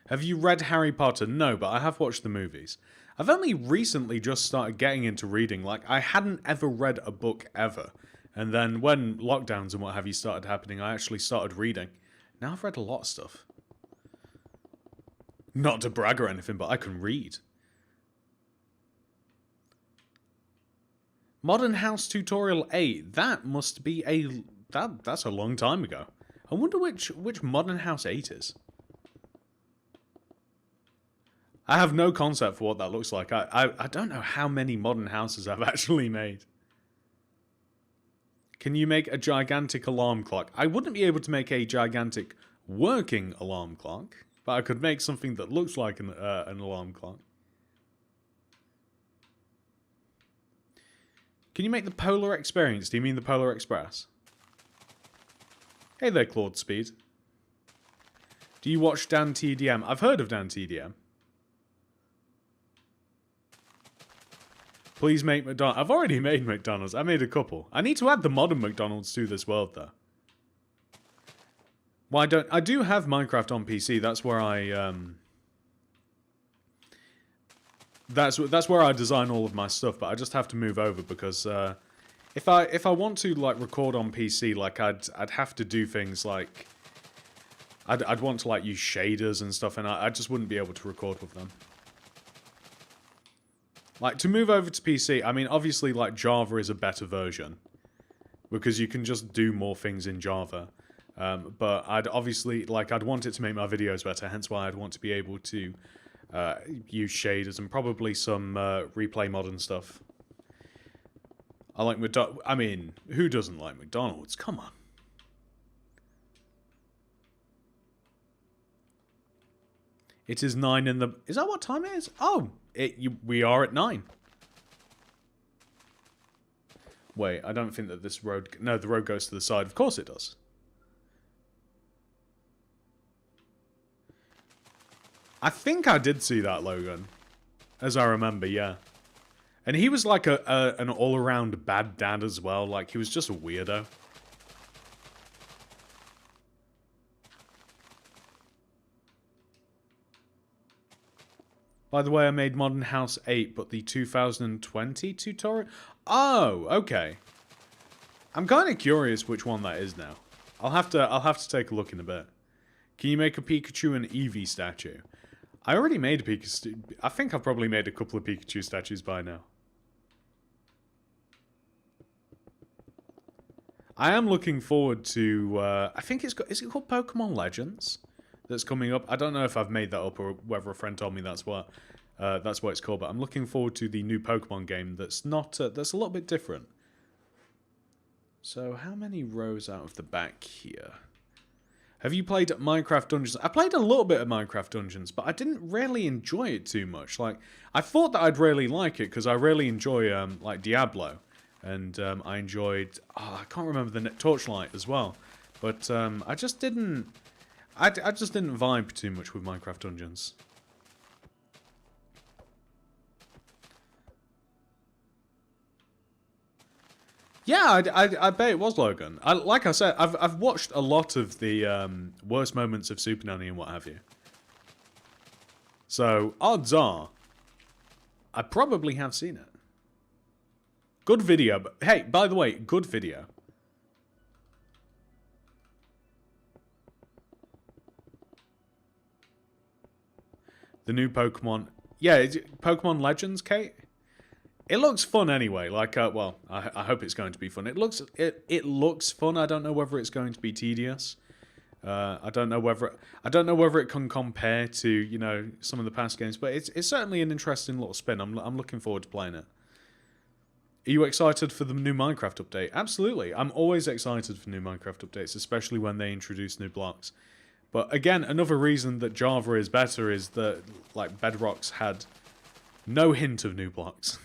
Have you read Harry Potter? No, but I have watched the movies. I've only recently just started getting into reading. Like, I hadn't ever read a book ever. And then when lockdowns and what have you started happening, I actually started reading. Now I've read a lot of stuff. Not to brag or anything, but I can read. Modern House Tutorial 8. That must be a... That's a long time ago. I wonder which Modern House 8 is. I have no concept for what that looks like. I don't know how many modern houses I've actually made. Can you make a gigantic alarm clock? I wouldn't be able to make a gigantic working alarm clock, but I could make something that looks like an alarm clock. Can you make the Polar Experience? Do you mean the Polar Express? Hey there, Claude Speed. Do you watch Dan TDM? I've heard of Dan TDM. Please make McDonald's. I've already made McDonald's. I made a couple. I need to add the modern McDonald's to this world, though. Why don't... I do have Minecraft on PC. That's where I... That's where I design all of my stuff, but I just have to move over because if I want to like record on PC, like I'd have to do things like I'd want to like use shaders and stuff, and I just wouldn't be able to record with them. Like to move over to PC, I mean obviously like Java is a better version because you can just do more things in Java. But I'd obviously like I'd want it to make my videos better, hence why I'd want to be able to use shaders and probably some replay modern stuff. I like McDonald's. I mean, who doesn't like McDonald's? Come on. It is 9 in the... Is that what time it is? Oh, we are at 9. Wait, I don't think that this road... No, the road goes to the side. Of course it does. I think I did see that, Logan. As I remember, yeah. And he was like an all-around bad dad as well. Like, he was just a weirdo. By the way, I made Modern House 8, but the 2020 tutorial... Oh, okay. I'm kind of curious which one that is now. I'll have to take a look in a bit. Can you make a Pikachu and Eevee statue? I already made a Pikachu... I think I've probably made a couple of Pikachu statues by now. I am looking forward to... I think it's got... Is it called Pokemon Legends? That's coming up. I don't know if I've made that up or whether a friend told me that's what it's called. But I'm looking forward to the new Pokemon game that's not... that's a little bit different. So how many rows out of the back here? Have you played Minecraft Dungeons? I played a little bit of Minecraft Dungeons, but I didn't really enjoy it too much. Like, I thought that I'd really like it, because I really enjoy, like, Diablo. And I enjoyed... Oh, I can't remember the Torchlight as well. But I just didn't... I just didn't vibe too much with Minecraft Dungeons. Yeah, I bet it was Logan. Like I said, I've watched a lot of the worst moments of Super Nanny and what have you. So, odds are, I probably have seen it. Good video, but hey, by the way, good video. The new Pokemon... Yeah, is it Pokemon Legends, Kate? It looks fun anyway. Like, well, I hope it's going to be fun. It looks fun. I don't know whether it's going to be tedious. I don't know whether it can compare to, you know, some of the past games, but it's certainly an interesting little spin. I'm looking forward to playing it. Are you excited for the new Minecraft update? Absolutely. I'm always excited for new Minecraft updates, especially when they introduce new blocks. But again, another reason that Java is better is that, like, Bedrock's had no hint of new blocks.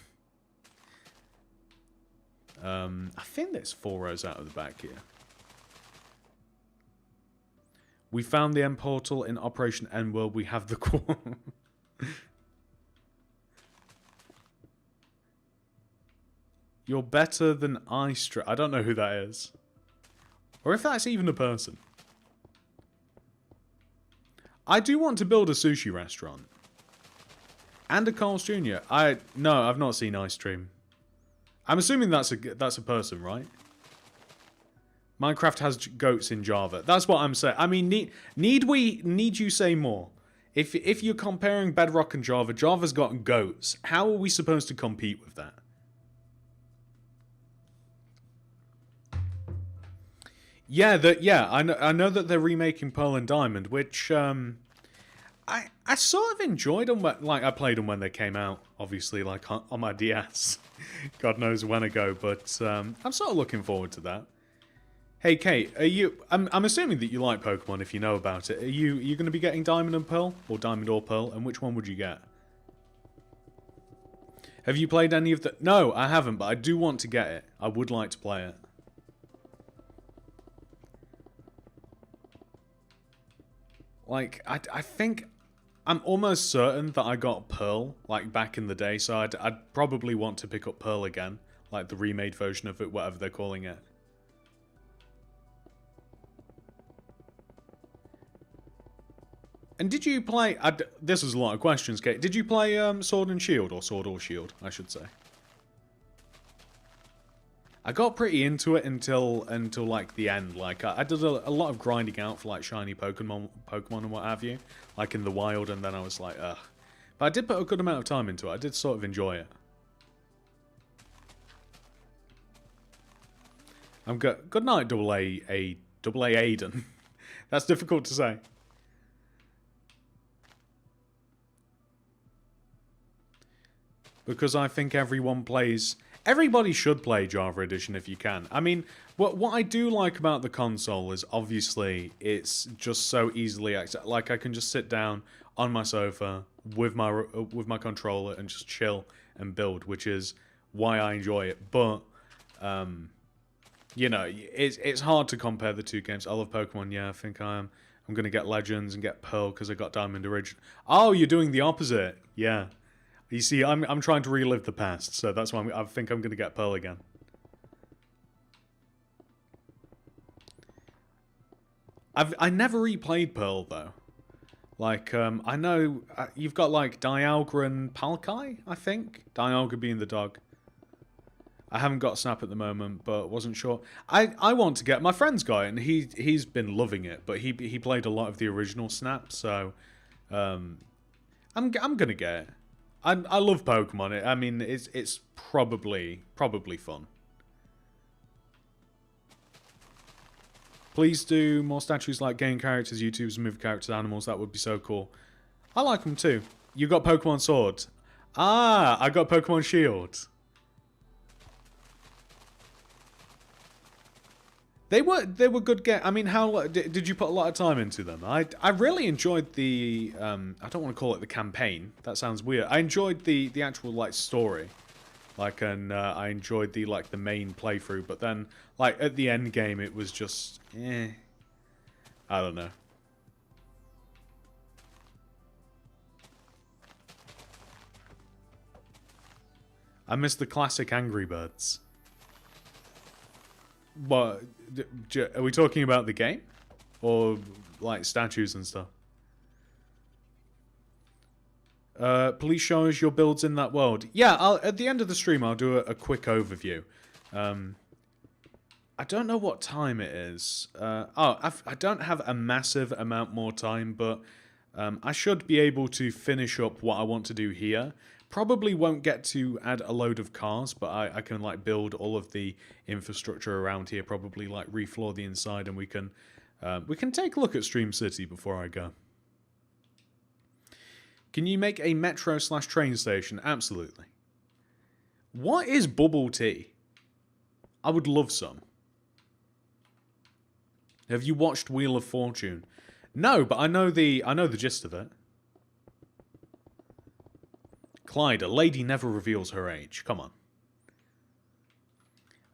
I think there's 4 rows out of the back here. We found the end portal in Operation Endworld. We have the core. You're better than I don't know who that is. Or if that's even a person. I do want to build a sushi restaurant. And a Carl's Jr. No, I've not seen iStream. I'm assuming that's a person, right? Minecraft has goats in Java. That's what I'm saying. I mean, need you say more? If you're comparing Bedrock and Java, Java's got goats. How are we supposed to compete with that? Yeah, I know that they're remaking Pearl and Diamond, which I sort of enjoyed them. Like, I played them when they came out, obviously, like on my DS. God knows when ago, but I'm sort of looking forward to that. Hey, Kate, are you? I'm assuming that you like Pokemon if you know about it. Are you going to be getting Diamond and Pearl, or Diamond or Pearl, and which one would you get? Have you played any of the? No, I haven't, but I do want to get it. I would like to play it. Like, I think I'm almost certain that I got Pearl, like, back in the day, so I'd probably want to pick up Pearl again. Like, the remade version of it, whatever they're calling it. And did you play... this is a lot of questions, Kate. Did you play Sword and Shield, or Sword or Shield, I should say? I got pretty into it until like the end. Like I did a lot of grinding out for like shiny Pokemon and what have you, like in the wild, and then I was like, ugh. But I did put a good amount of time into it. I did sort of enjoy it. I'm good. Good night, double A Aiden. That's difficult to say. Because I think everybody should play Java Edition if you can. I mean, what I do like about the console is obviously it's just so easily accessible. Like, I can just sit down on my sofa with my controller and just chill and build, which is why I enjoy it. But you know, it's hard to compare the two games. I love Pokemon. Yeah, I think I'm gonna get Legends and get Pearl because I got Diamond Original. Oh, you're doing the opposite. Yeah. You see, I'm trying to relive the past, so that's why I think I'm going to get Pearl again. I never replayed Pearl, though. Like, I know you've got, like, Dialga and Palkai, I think? Dialga being the dog. I haven't got Snap at the moment, but wasn't sure. I want to get... My friend's got it, and he's been loving it, but he played a lot of the original Snap, so... I'm going to get it. I love Pokemon. I mean, it's probably fun. Please do more statues like game characters, YouTubers, movie characters, animals. That would be so cool. I like them too. You got Pokemon Sword. Ah, I got Pokemon Shield. They were good games. I mean, how did you put a lot of time into them? I really enjoyed the I don't want to call it the campaign. That sounds weird. I enjoyed the actual like story, like, and I enjoyed the like the main playthrough. But then like at the end game, it was just I don't know. I miss the classic Angry Birds. What, are we talking about the game? Or, like, statues and stuff? Please show us your builds in that world. Yeah, at the end of the stream, I'll do a quick overview. I don't know what time it is. I don't have a massive amount more time, but I should be able to finish up what I want to do here. Probably won't get to add a load of cars, but I can like build all of the infrastructure around here, probably like refloor the inside, and we can We can take a look at Stream City before I go. Can you make a metro/train station? Absolutely. What is bubble tea? I would love some. Have you watched Wheel of Fortune? No, but I know the gist of it. Clyde, a lady never reveals her age. Come on.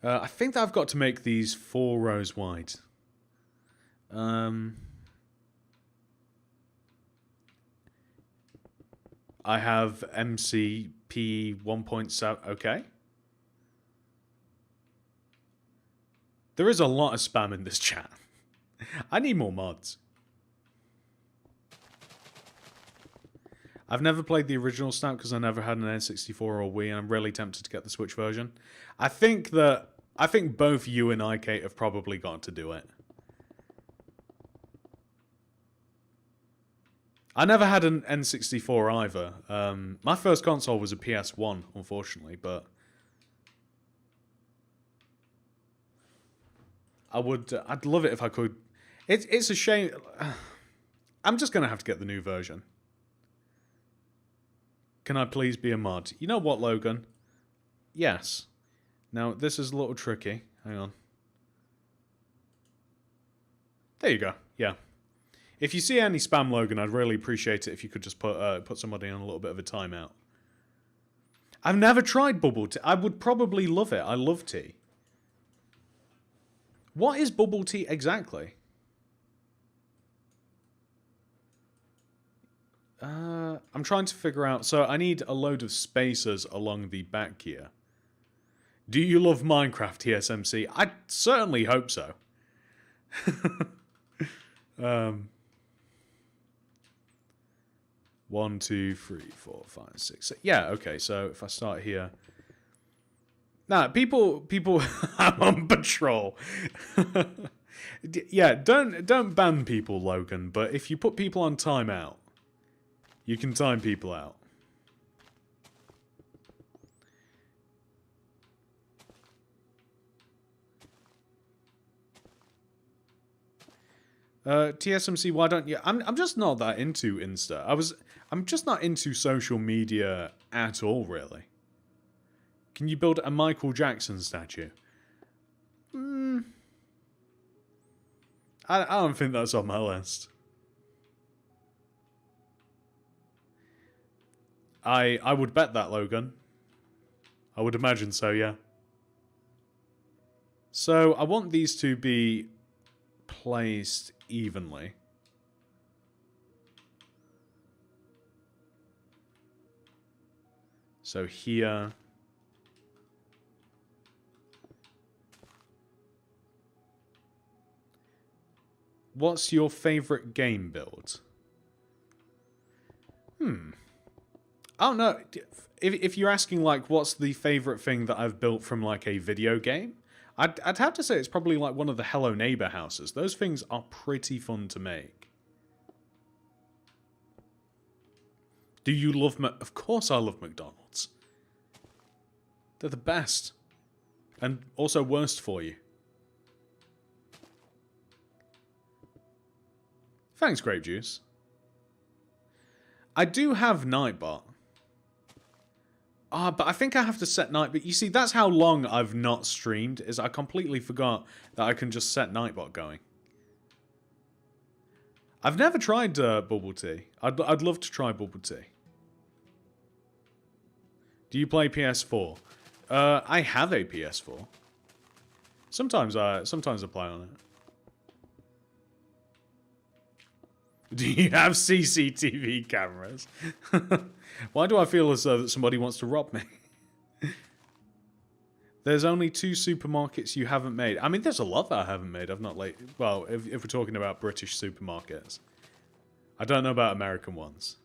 I think that I've got to make these 4 rows wide. I have MCP 1.7. Okay. There is a lot of spam in this chat. I need more mods. I've never played the original Snap because I never had an N64 or Wii, and I'm really tempted to get the Switch version. I think both you and I, Kate, have probably got to do it. I never had an N64 either. My first console was a PS1, unfortunately, but I'd love it if I could. It's a shame. I'm just gonna have to get the new version. Can I please be a mod? You know what, Logan? Yes. Now, this is a little tricky. Hang on. There you go. Yeah. If you see any spam, Logan, I'd really appreciate it if you could just put somebody on a little bit of a timeout. I've never tried bubble tea. I would probably love it. I love tea. What is bubble tea exactly? I'm trying to figure out... So I need a load of spacers along the back here. Do you love Minecraft, TSMC? I certainly hope so. 1, 2, 3, 4, 5, 6. Yeah, okay, so if I start here... Nah, people I'm on patrol. Yeah, don't ban people, Logan, but if you put people on timeout, you can time people out. TSMC, why don't you... I'm just not that into Insta. I'm just not into social media at all, really. Can you build a Michael Jackson statue? I don't think that's on my list. I would bet that, Logan. I would imagine so, yeah. So, I want these to be placed evenly. So here... What's your favorite game build? I don't know. If you're asking, like, what's the favorite thing that I've built from, like, a video game, I'd have to say it's probably, like, one of the Hello Neighbor houses. Those things are pretty fun to make. Do you love... Of course I love McDonald's. They're the best. And also worst for you. Thanks, Grape Juice. I do have Nightbot. But I think I have to set night... But you see, that's how long I've not streamed, is I completely forgot that I can just set Nightbot going. I've never tried Bubble Tea. I'd love to try Bubble Tea. Do you play PS4? I have a PS4. Sometimes I play on it. Do you have CCTV cameras? Why do I feel as though that somebody wants to rob me? There's only 2 supermarkets you haven't made. I mean, there's a lot that I haven't made. I've not like... Well, if we're talking about British supermarkets. I don't know about American ones.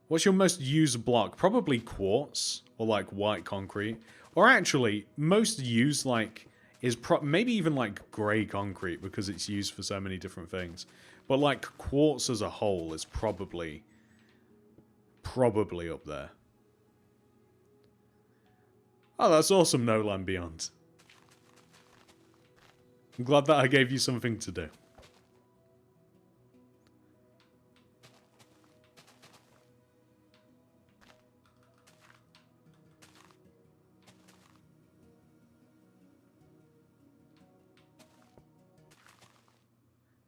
What's your most used block? Probably quartz or like white concrete. Or actually, most used like is maybe even like grey concrete because it's used for so many different things. But like quartz as a whole is probably up there. Oh, that's awesome, No Land Beyond. I'm glad that I gave you something to do.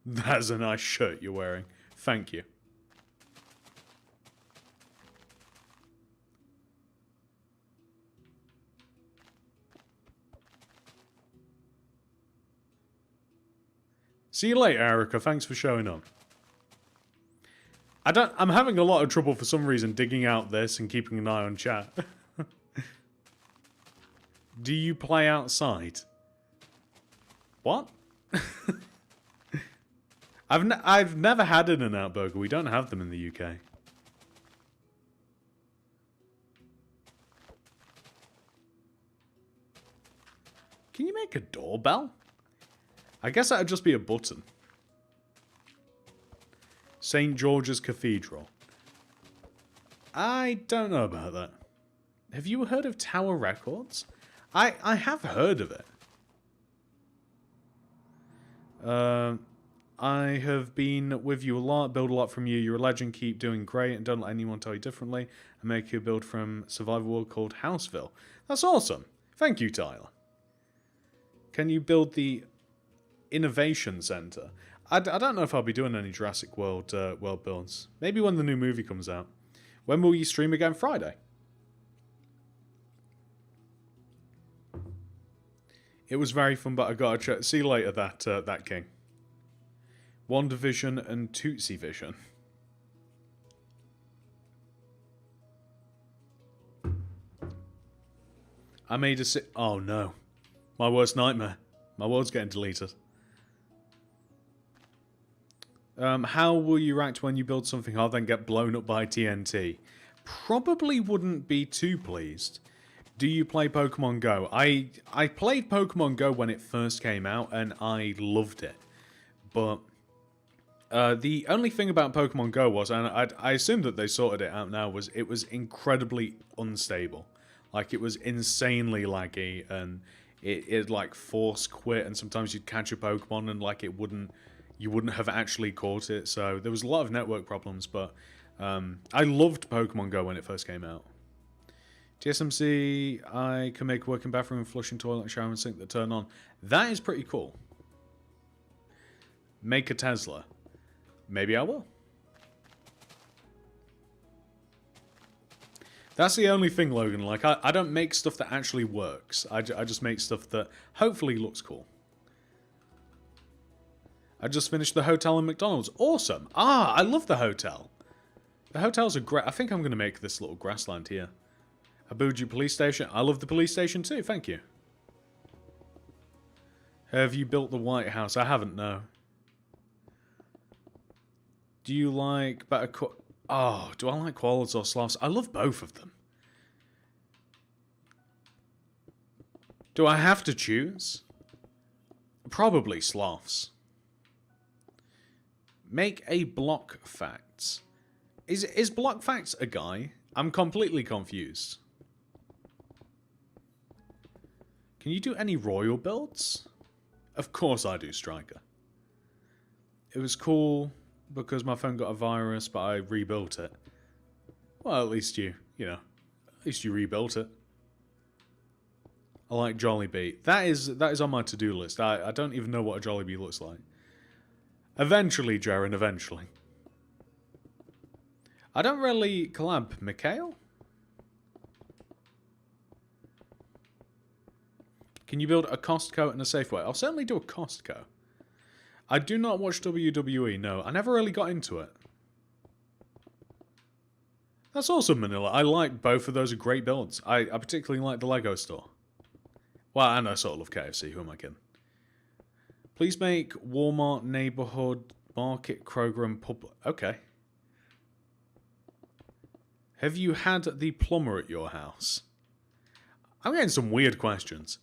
That's a nice shirt you're wearing. Thank you. See you later, Erica. Thanks for showing up. I'm having a lot of trouble for some reason digging out this and keeping an eye on chat. Do you play outside? What? I've never had an In-N-Out burger. We don't have them in the UK. Can you make a doorbell? I guess that would just be a button. St. George's Cathedral. I don't know about that. Have you heard of Tower Records? I have heard of it. I have been with you a lot, build a lot from you. You're a legend, keep doing great, and don't let anyone tell you differently. I make you a build from Survival World called Houseville. That's awesome. Thank you, Tyler. Can you build the Innovation Center? I don't know if I'll be doing any Jurassic World world builds. Maybe when the new movie comes out. When will you stream again? Friday. It was very fun, but I gotta check. See you later, that king. WandaVision and Tootsie Vision. I made a oh no. My worst nightmare. My world's getting deleted. How will you react when you build something hard then get blown up by TNT? Probably wouldn't be too pleased. Do you play Pokemon Go? I played Pokemon Go when it first came out and I loved it. But the only thing about Pokemon Go was, and I assume that they sorted it out now, was it was incredibly unstable. Like, it was insanely laggy, and it like force quit, and sometimes you'd catch a Pokemon and like you wouldn't have actually caught it. So there was a lot of network problems, but I loved Pokemon Go when it first came out. TSMC, I can make a working bathroom, flushing toilet, and shower and sink that turn on. That is pretty cool. Make a Tesla. Maybe I will. That's the only thing, Logan. Like, I don't make stuff that actually works. I just make stuff that hopefully looks cool. I just finished the hotel in McDonald's. Awesome. Ah, I love the hotel. The hotels are great. I think I'm going to make this little grassland here. Abuja police station. I love the police station too. Thank you. Have you built the White House? I haven't, no. Do you like better... Oh, do I like koalas or sloths? I love both of them. Do I have to choose? Probably sloths. Make a block facts. Is block facts a guy? I'm completely confused. Can you do any royal builds? Of course I do, Striker. It was cool because my phone got a virus, but I rebuilt it. Well, at least you rebuilt it. I like Jollibee. That is on my to-do list. I don't even know what a Jollibee looks like. Eventually, Jaren, eventually. I don't really collab. Mikhail? Can you build a Costco and a Safeway? I'll certainly do a Costco. I do not watch WWE, no. I never really got into it. That's awesome, Manila. I like both of those are great builds. I particularly like the Lego store. Well, and I sort of love KFC, who am I kidding? Please make Walmart, neighborhood, market, Kroger, and pub... Okay. Have you had the plumber at your house? I'm getting some weird questions.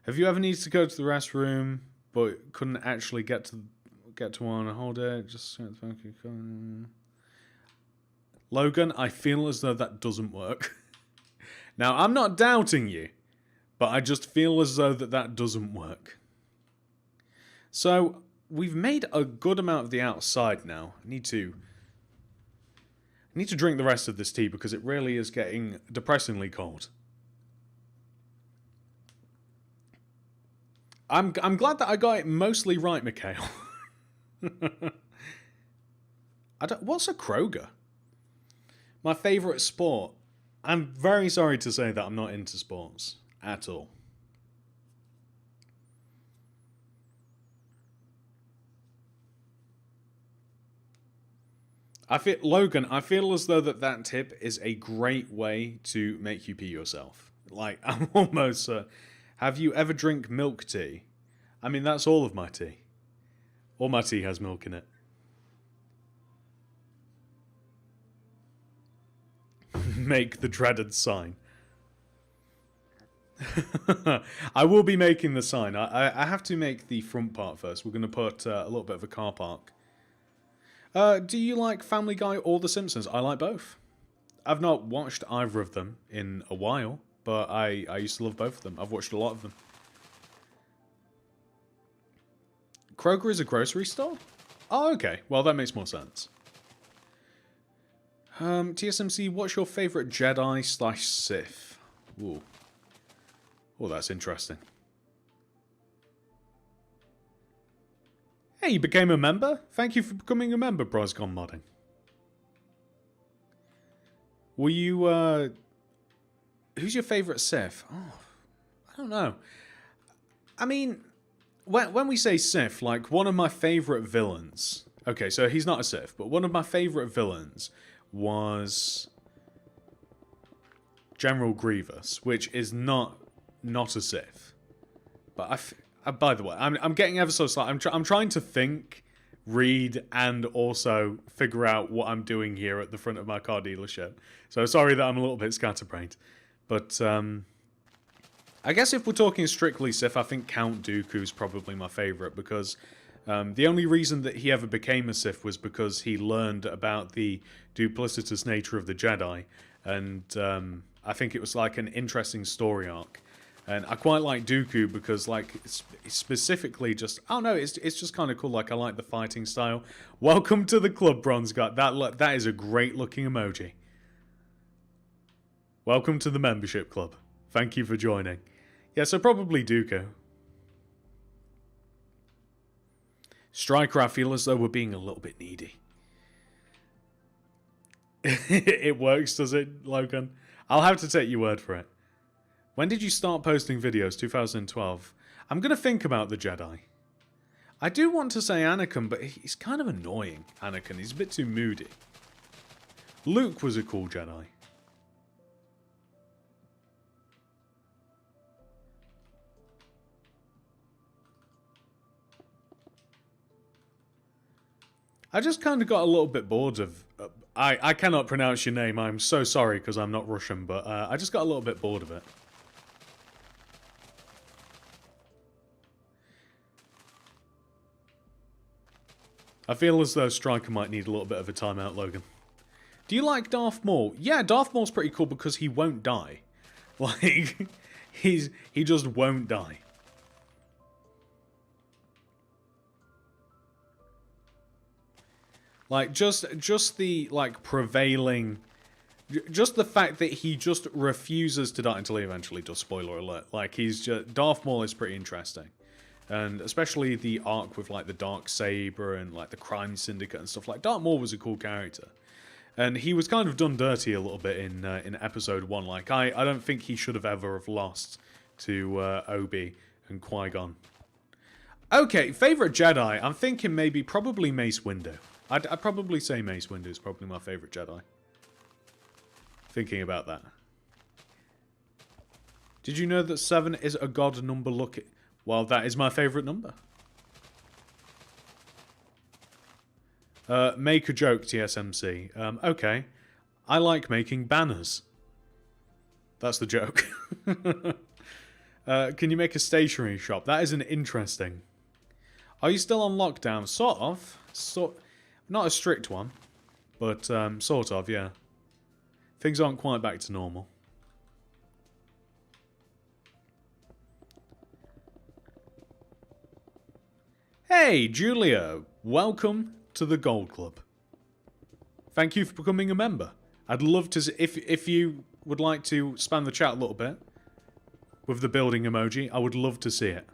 Have you ever needed to go to the restroom, but couldn't actually get to one and hold it? Just thank you. Logan, I feel as though that doesn't work. Now, I'm not doubting you, But I just feel as though that doesn't work. So, we've made a good amount of the outside now. I need to drink the rest of this tea because it really is getting depressingly cold. I'm glad that I got it mostly right, Mikhail. What's a Kroger? My favourite sport. I'm very sorry to say that I'm not into sports at all. Logan, I feel as though that tip is a great way to make you pee yourself. Like, I'm almost... have you ever drink milk tea? I mean, that's all of my tea. All my tea has milk in it. Make the dreaded sign. I will be making the sign. I have to make the front part first. We're going to put a little bit of a car park. Do you like Family Guy or The Simpsons? I like both. I've not watched either of them in a while, but I used to love both of them. I've watched a lot of them. Kroger is a grocery store? Oh, okay. Well, that makes more sense. TSMC, what's your favourite Jedi / Sith? Ooh. Oh, that's interesting. Hey, you became a member? Thank you for becoming a member, Broscon Modding. Were you, who's your favourite Sith? Oh, I don't know. I mean, when we say Sith, like, one of my favourite villains... Okay, so he's not a Sith, but one of my favourite villains was General Grievous, which is not a Sith. But by the way, I'm getting ever so slight. I'm trying to think, read, and also figure out what I'm doing here at the front of my car dealership. So sorry that I'm a little bit scatterbrained. But I guess if we're talking strictly Sith, I think Count Dooku's probably my favourite because the only reason that he ever became a Sith was because he learned about the duplicitous nature of the Jedi, and I think it was like an interesting story arc. And I quite like Dooku because, like, it's specifically just... Oh, no, it's just kind of cool. Like, I like the fighting style. Welcome to the club, Bronze God. That is a great-looking emoji. Welcome to the membership club. Thank you for joining. Yeah, so probably Dooku. Striker, I feel as though we're being a little bit needy. It works, does it, Logan? I'll have to take your word for it. When did you start posting videos? 2012. I'm going to think about the Jedi. I do want to say Anakin, but he's kind of annoying, Anakin. He's a bit too moody. Luke was a cool Jedi. I just kind of got a little bit bored of... I cannot pronounce your name. I'm so sorry because I'm not Russian, but I just got a little bit bored of it. I feel as though Striker might need a little bit of a timeout, Logan. Do you like Darth Maul? Yeah, Darth Maul's pretty cool because he won't die. Like, he just won't die. Like, just the, like, prevailing... Just the fact that he just refuses to die until he eventually does, spoiler alert. Like, he's just... Darth Maul is pretty interesting. And especially the arc with, like, the Dark Saber and, like, the Crime Syndicate and stuff. Like, Darth Maul was a cool character. And he was kind of done dirty a little bit in Episode 1. Like, I don't think he should have ever have lost to Obi and Qui-Gon. Okay, favourite Jedi. I'm thinking probably Mace Windu. I'd probably say Mace Windu is probably my favourite Jedi. Thinking about that. Did you know that 7 is a god number? Well, that is my favourite number. Make a joke, TSMC. Okay. I like making banners. That's the joke. Can you make a stationery shop? That is an interesting. Are you still on lockdown? Sort of. Not a strict one. But sort of, yeah. Things aren't quite back to normal. Hey, Julia. Welcome to the Gold Club. Thank you for becoming a member. I'd love to... If you would like to spam the chat a little bit with the building emoji, I would love to see it.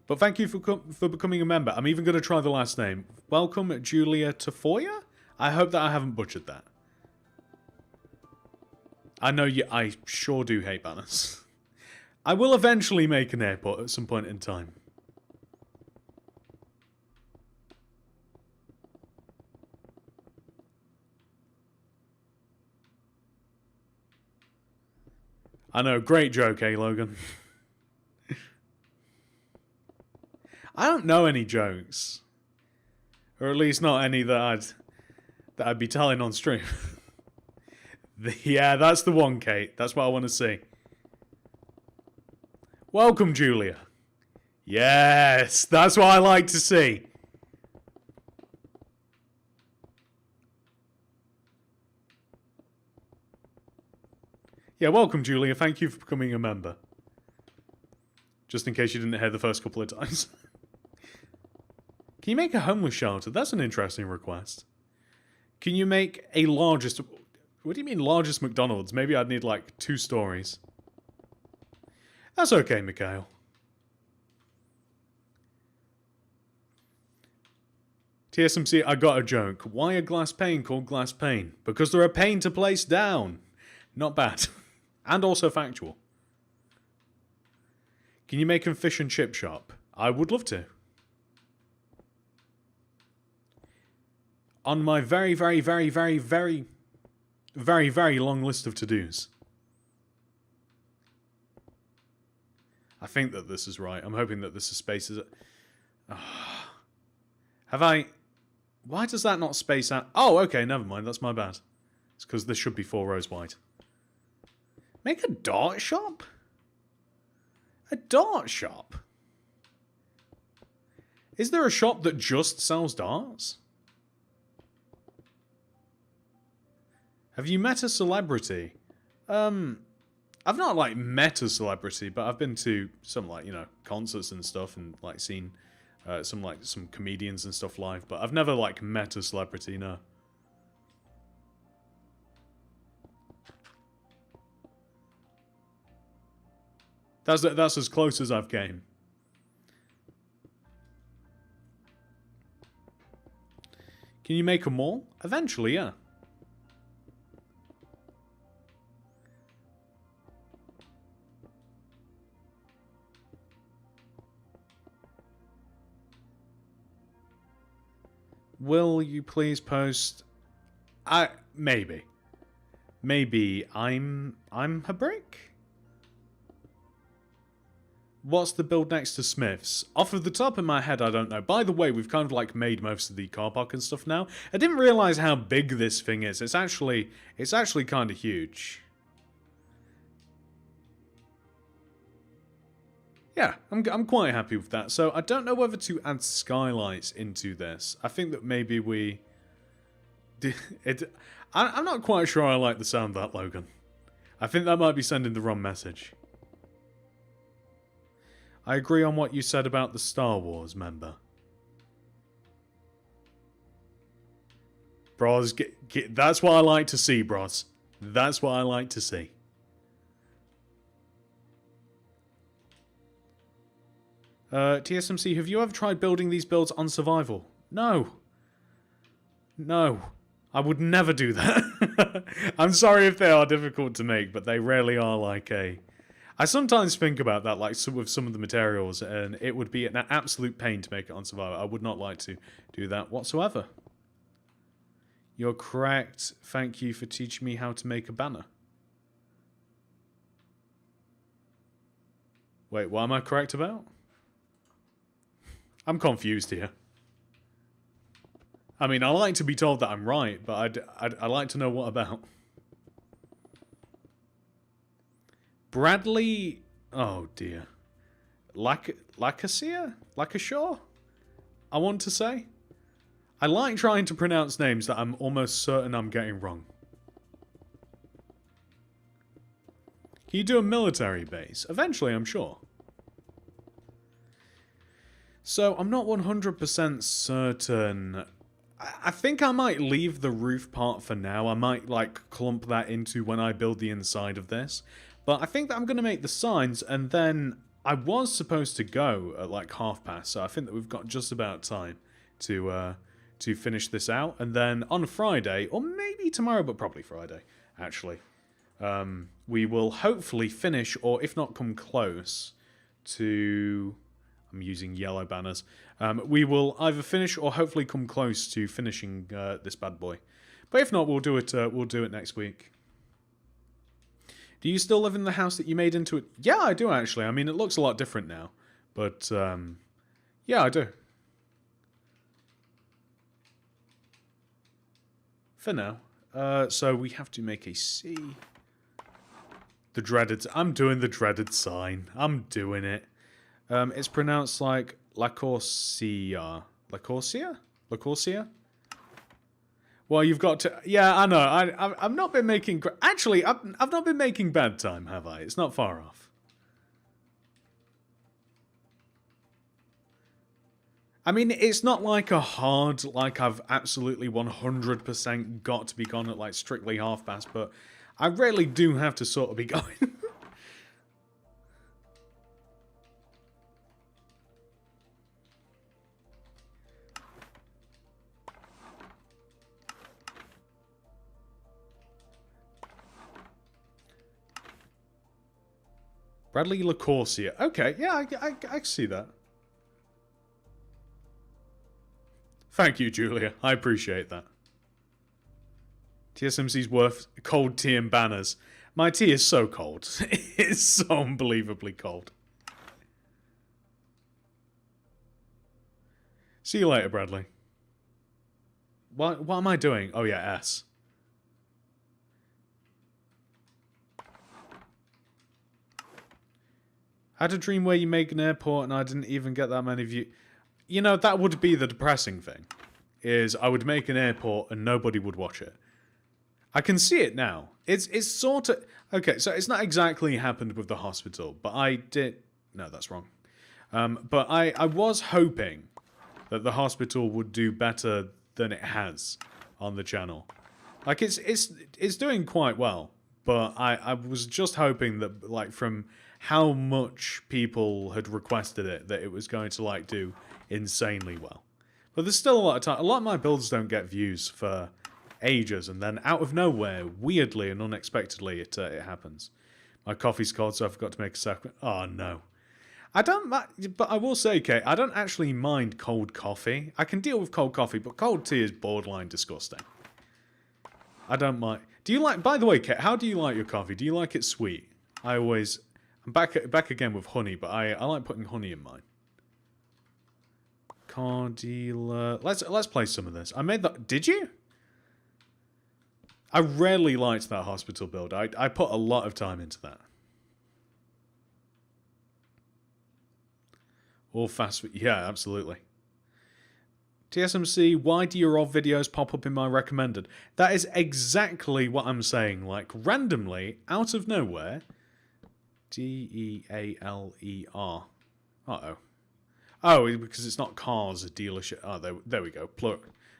But thank you for becoming a member. I'm even going to try the last name. Welcome, Julia Tafoya? I hope that I haven't butchered that. I know you... I sure do hate banners. I will eventually make an airport at some point in time. I know, great joke, eh, Logan? I don't know any jokes. Or at least not any that I'd be telling on stream. Yeah, that's the one, Kate. That's what I want to see. Welcome, Julia. Yes, that's what I like to see. Yeah, welcome, Julia. Thank you for becoming a member. Just in case you didn't hear the first couple of times. Can you make a homeless shelter? That's an interesting request. Can you make a largest... What do you mean largest McDonald's? Maybe I'd need like 2 stories. That's okay, Mikhail. TSMC, I got a joke. Why a glass pane called glass pane? Because they're a pain to place down. Not bad. And also factual. Can you make a fish and chip shop? I would love to. On my very, very, very, very, very, very, very long list of to-dos. I think that this is right. I'm hoping that this is spaces. Have I... Why does that not space out? Oh, okay, never mind. That's my bad. It's because this should be 4 rows wide. Make a dart shop? A dart shop? Is there a shop that just sells darts? Have you met a celebrity? I've not, like, met a celebrity, but I've been to some, like, you know, concerts and stuff and, like, seen some comedians and stuff live, but I've never, like, met a celebrity, no. That's as close as I've came. Can you make a mall? Eventually, yeah. Will you please post... Maybe. Maybe I'm a brick? What's the build next to Smith's? Off of the top of my head, I don't know. By the way, we've kind of like made most of the car park and stuff now. I didn't realise how big this thing is. It's actually kind of huge. Yeah, I'm quite happy with that. So I don't know whether to add skylights into this. I think that maybe we... I'm not quite sure I like the sound of that, Logan. I think that might be sending the wrong message. I agree on what you said about the Star Wars member. Bros, that's what I like to see, bros. That's what I like to see. TSMC, have you ever tried building these builds on survival? No. No. I would never do that. I'm sorry if they are difficult to make, but they rarely are like a... I sometimes think about that, like with some of the materials, and it would be an absolute pain to make it on survival. I would not like to do that whatsoever. You're correct. Thank you for teaching me how to make a banner. Wait, what am I correct about? I'm confused here. I mean, I like to be told that I'm right, but I'd like to know what about. Bradley... Oh, dear. Lacasia? Lacashaw? I want to say? I like trying to pronounce names that I'm almost certain I'm getting wrong. Can you do a military base? Eventually, I'm sure. So I'm not 100% certain. I think I might leave the roof part for now. I might, like, clump that into when I build the inside of this. But I think that I'm going to make the signs, and then I was supposed to go at, like, past, so I think that we've got just about time to finish this out. And then on Friday, or maybe tomorrow, but probably Friday, actually, we will hopefully finish, or if not come close to... I'm using yellow banners. We will either finish or hopefully come close to finishing this bad boy. But if not, we'll do it next week. Do you still live in the house that you made into it? Yeah, I do actually. I mean, it looks a lot different now. But, yeah, I do. For now. So we have to make a C. The dreaded... I'm doing the dreaded sign. I'm doing it. It's pronounced like La Corsia. La Corsia? La Corsia? Well, you've got to... Yeah, I know. I've not been making... Actually, I've not been making bad time, have I? It's not far off. I mean, it's not like a hard... Like, I've absolutely 100% got to be gone at, like, strictly half-past, but I really do have to sort of be going... Bradley LaCourcia. Okay, yeah, I see that. Thank you, Julia. I appreciate that. TSMC's worth cold tea and banners. My tea is so cold. It's so unbelievably cold. See you later, Bradley. What am I doing? Oh, yeah, S. I had a dream where you make an airport and I didn't even get that many views. You know, that would be the depressing thing. Is I would make an airport and nobody would watch it. I can see it now. It's sort of... Okay, so it's not exactly happened with the hospital, but I did... No, that's wrong. But I was hoping that the hospital would do better than it has on the channel. Like, it's doing quite well, but I was just hoping that, like, from... how much people had requested it, that it was going to, like, do insanely well. But there's still a lot of time. A lot of my builds don't get views for ages, and then out of nowhere, weirdly and unexpectedly, it happens. My coffee's cold, so I forgot to make a second. Oh, no. I don't... But I will say, Kate, I don't actually mind cold coffee. I can deal with cold coffee, but cold tea is borderline disgusting. I don't mind... Do you like... By the way, Kate, how do you like your coffee? Do you like it sweet? I always... I'm back again with honey, but I like putting honey in mine. Car dealer. Let's play some of this. I made that. Did you? I rarely liked that hospital build. I put a lot of time into that. All fast. Yeah, absolutely. TSMC, why do your odd videos pop up in my recommended? That is exactly what I'm saying. Like, randomly, out of nowhere... D-E-A-L-E-R. Uh-oh. Oh, because it's not cars, a dealership. Oh, there we go.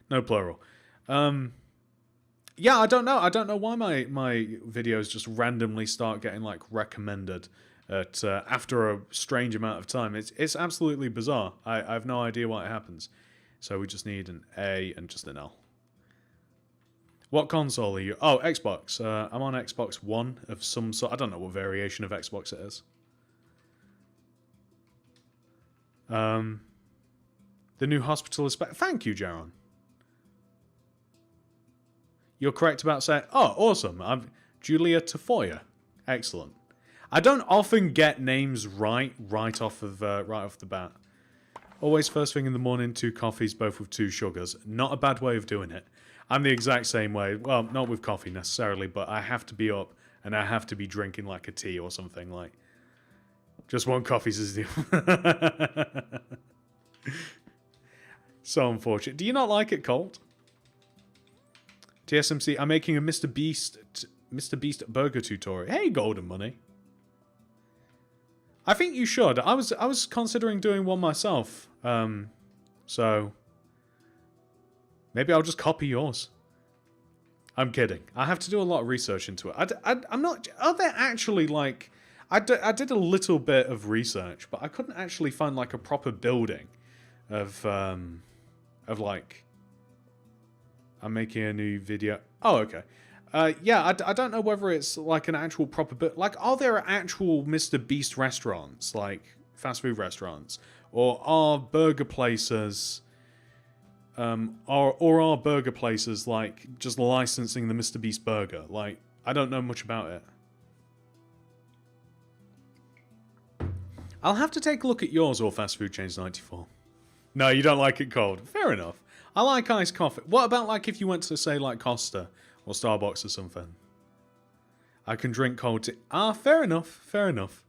No plural. Yeah, I don't know. I don't know why my videos just randomly start getting, like, recommended at after a strange amount of time. It's absolutely bizarre. I have no idea why it happens. So we just need an A and just an L. What console are you? Oh, Xbox. I'm on Xbox One of some sort. I don't know what variation of Xbox it is. The new hospital is back. Thank you, Jaron. You're correct about saying... Oh, awesome. I'm Julia Tafoya. Excellent. I don't often get names right off the bat. Always first thing in the morning, 2 coffees, both with 2 sugars. Not a bad way of doing it. I'm the exact same way. Well, not with coffee necessarily, but I have to be up and I have to be drinking like a tea or something like. Just 1 coffee's is the... So unfortunate. Do you not like it cold? TSMC, I'm making a Mr. Beast burger tutorial. Hey, Golden Money. I think you should. I was considering doing one myself. So maybe I'll just copy yours. I'm kidding. I have to do a lot of research into it. I'm not... Are there actually, like... I did a little bit of research, but I couldn't actually find, like, a proper building of like... I'm making a new video. Oh, okay. Yeah, I don't know whether it's, like, an actual proper... Like, are there actual Mr. Beast restaurants, like, fast food restaurants? Or are burger places... or are burger places, like, just licensing the Mr. Beast burger? Like, I don't know much about it. I'll have to take a look at yours, or Fast Food Chains 94. No, you don't like it cold. Fair enough. I like iced coffee. What about, like, if you went to, say, like, Costa or Starbucks or something? I can drink cold tea. Ah, fair enough. Fair enough.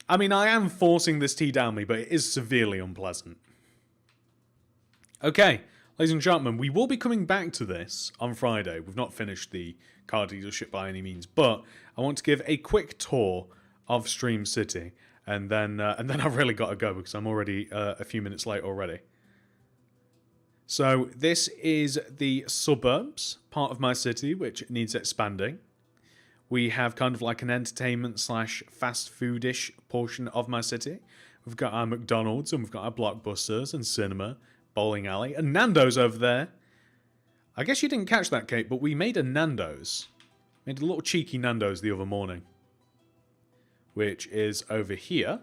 I mean, I am forcing this tea down me, but it is severely unpleasant. Okay, ladies and gentlemen, we will be coming back to this on Friday. We've not finished the car dealership by any means, but I want to give a quick tour of Stream City, and then I've really got to go because I'm already a few minutes late already. So this is the suburbs part of my city, which needs expanding. We have kind of like an entertainment slash fast foodish portion of my city. We've got our McDonald's and we've got our Blockbusters and cinema, bowling alley, and Nando's over there. I guess you didn't catch that, Kate, but we made a Nando's. Made a little cheeky Nando's the other morning. Which is over here.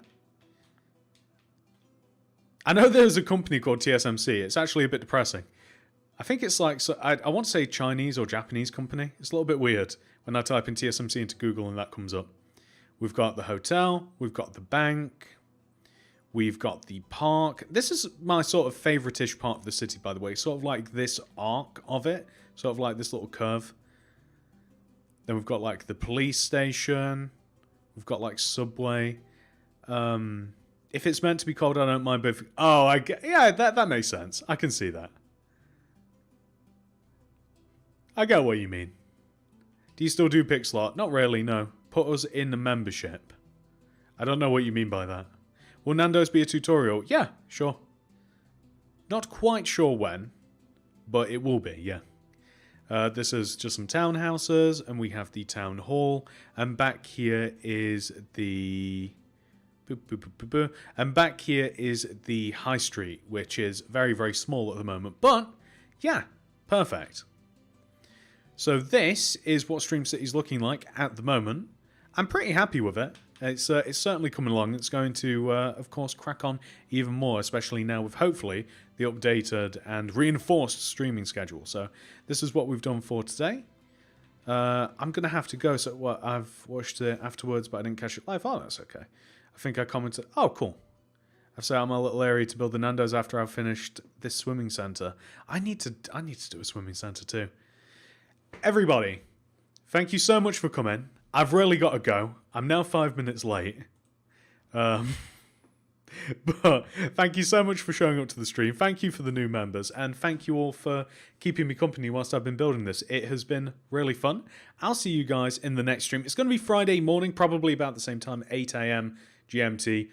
I know there's a company called TSMC. It's actually a bit depressing. I think it's like, so I want to say Chinese or Japanese company. It's a little bit weird when I type in TSMC into Google and that comes up. We've got the hotel. We've got the bank. We've got the park. This is my sort of favourite-ish part of the city, by the way. Sort of like this arc of it. Sort of like this little curve. Then we've got like the police station. We've got like subway. If it's meant to be cold, I don't mind. But yeah, that makes sense. I can see that. I get what you mean. Do you still do pick slot? Not really, no. Put us in the membership. I don't know what you mean by that. Will Nando's be a tutorial? Yeah, sure. Not quite sure when, but it will be, yeah. This is just some townhouses, and we have the town hall. And back here is the... And back here is the high street, which is very, very small at the moment. But, yeah, perfect. So this is what Stream City is looking like at the moment. I'm pretty happy with it. It's certainly coming along. It's going to, of course, crack on even more, especially now with, hopefully, the updated and reinforced streaming schedule. So this is what we've done for today. I'm going to have to go. So what I've watched it afterwards, but I didn't catch it live. Oh, that's okay. I think I commented. Oh, cool. I've set out my little area to build the Nando's after I've finished this swimming centre. I need to do a swimming centre too. Everybody, thank you so much for coming. I've really got to go. I'm now 5 minutes late. But thank you so much for showing up to the stream. Thank you for the new members. And thank you all for keeping me company whilst I've been building this. It has been really fun. I'll see you guys in the next stream. It's going to be Friday morning, probably about the same time, 8 AM GMT.